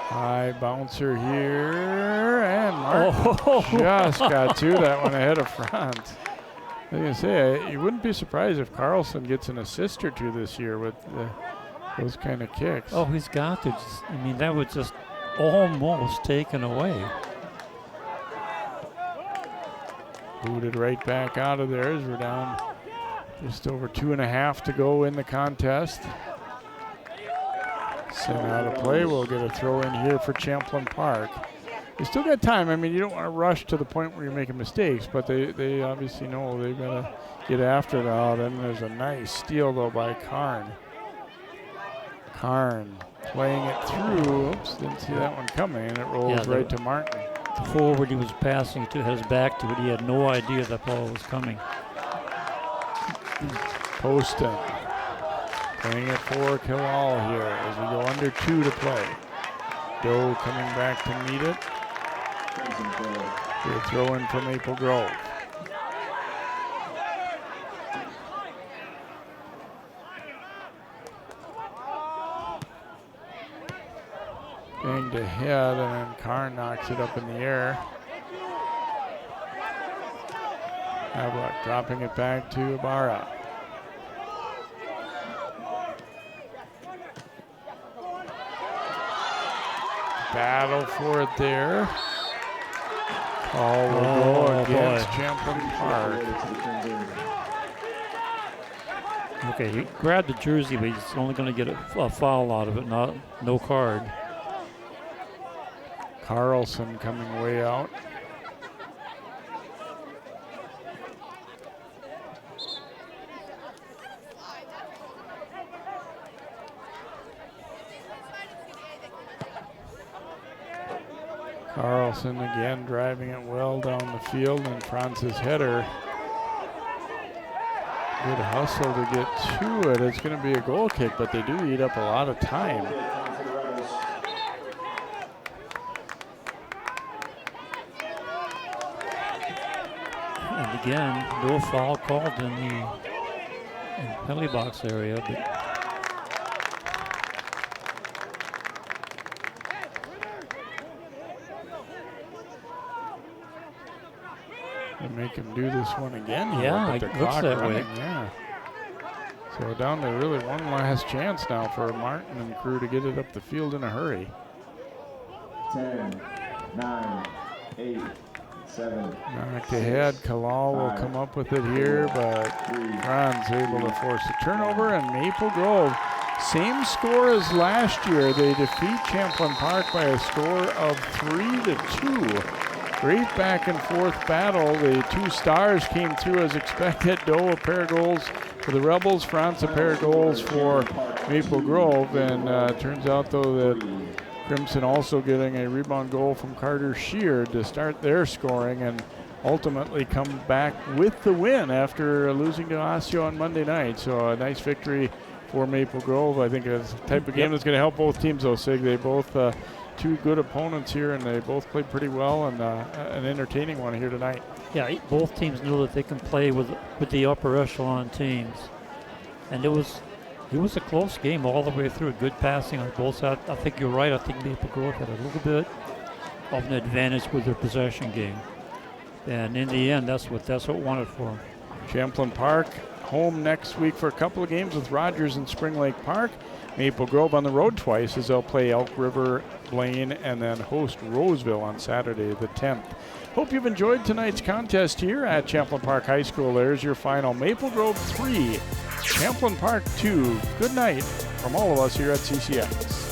High bouncer here, and Martin just got to that one ahead of Franz. I was going to say, you wouldn't be surprised if Carlson gets an assist or two this year with those kind of kicks. Oh, he's got to. I mean, that was just almost taken away. Booted right back out of there as we're down just over 2.5 to go in the contest. Sent out of play. We'll get a throw in here for Champlin Park. You still got time. I mean, you don't want to rush to the point where you're making mistakes, but they obviously know they've got to get after it out. And there's a nice steal, though, by Karn. Karn playing it through. Oops, didn't see that one coming, and it rolls right to Martin. The forward he was passing to had his back to it. He had no idea that ball was coming. Poston playing it for Killall here as we go under 2 to play. Doe coming back to meet it. Good throw in from Maple Grove. Banged ahead, and then Karn knocks it up in the air. Havlock dropping it back to Ibarra. Battle for it there. Call will go against Champlin Park. Okay, he grabbed the jersey, but he's only going to get a foul out of it, no card. Carlson coming way out. Carlson again driving it well down the field, and Franz's header. Good hustle to get to it. It's going to be a goal kick, but they do eat up a lot of time. And again, no foul called in the penalty box area, but They make him do this one again. Yeah, with the it looks clock that running. way. Yeah. So down to really one last chance now for Martin and crew to get it up the field in a hurry. 10, 9, 8, 7. Knocked ahead. Kalal will come up with it here, but Franz able to force a turnover, and Maple Grove, same score as last year. They defeat Champlin Park by a score of 3-2. Great back and forth battle. The two stars came through as expected. Doe a pair of goals for the Rebels, Franz a pair of goals for Maple Grove, and turns out though that Crimson also getting a rebound goal from Carter Sheard to start their scoring and ultimately come back with the win after losing to Osseo on Monday night. So a nice victory for Maple Grove. I think it's the type of game that's going to help both teams though, Sig. They both two good opponents here, and they both played pretty well, and an entertaining one here tonight. Yeah, both teams know that they can play with the upper echelon teams, and it was a close game all the way through. Good passing on both sides. I think you're right. I think Maple Grove had a little bit of an advantage with their possession game, and in the end, that's what won it for them. Champlin Park home next week for a couple of games with Rogers and Spring Lake Park. Maple Grove on the road twice as they'll play Elk River, Blaine, and then host Roseville on Saturday the 10th. Hope you've enjoyed tonight's contest here at Champlin Park High School. There's your final: Maple Grove 3, Champlin Park 2. Good night from all of us here at CCX.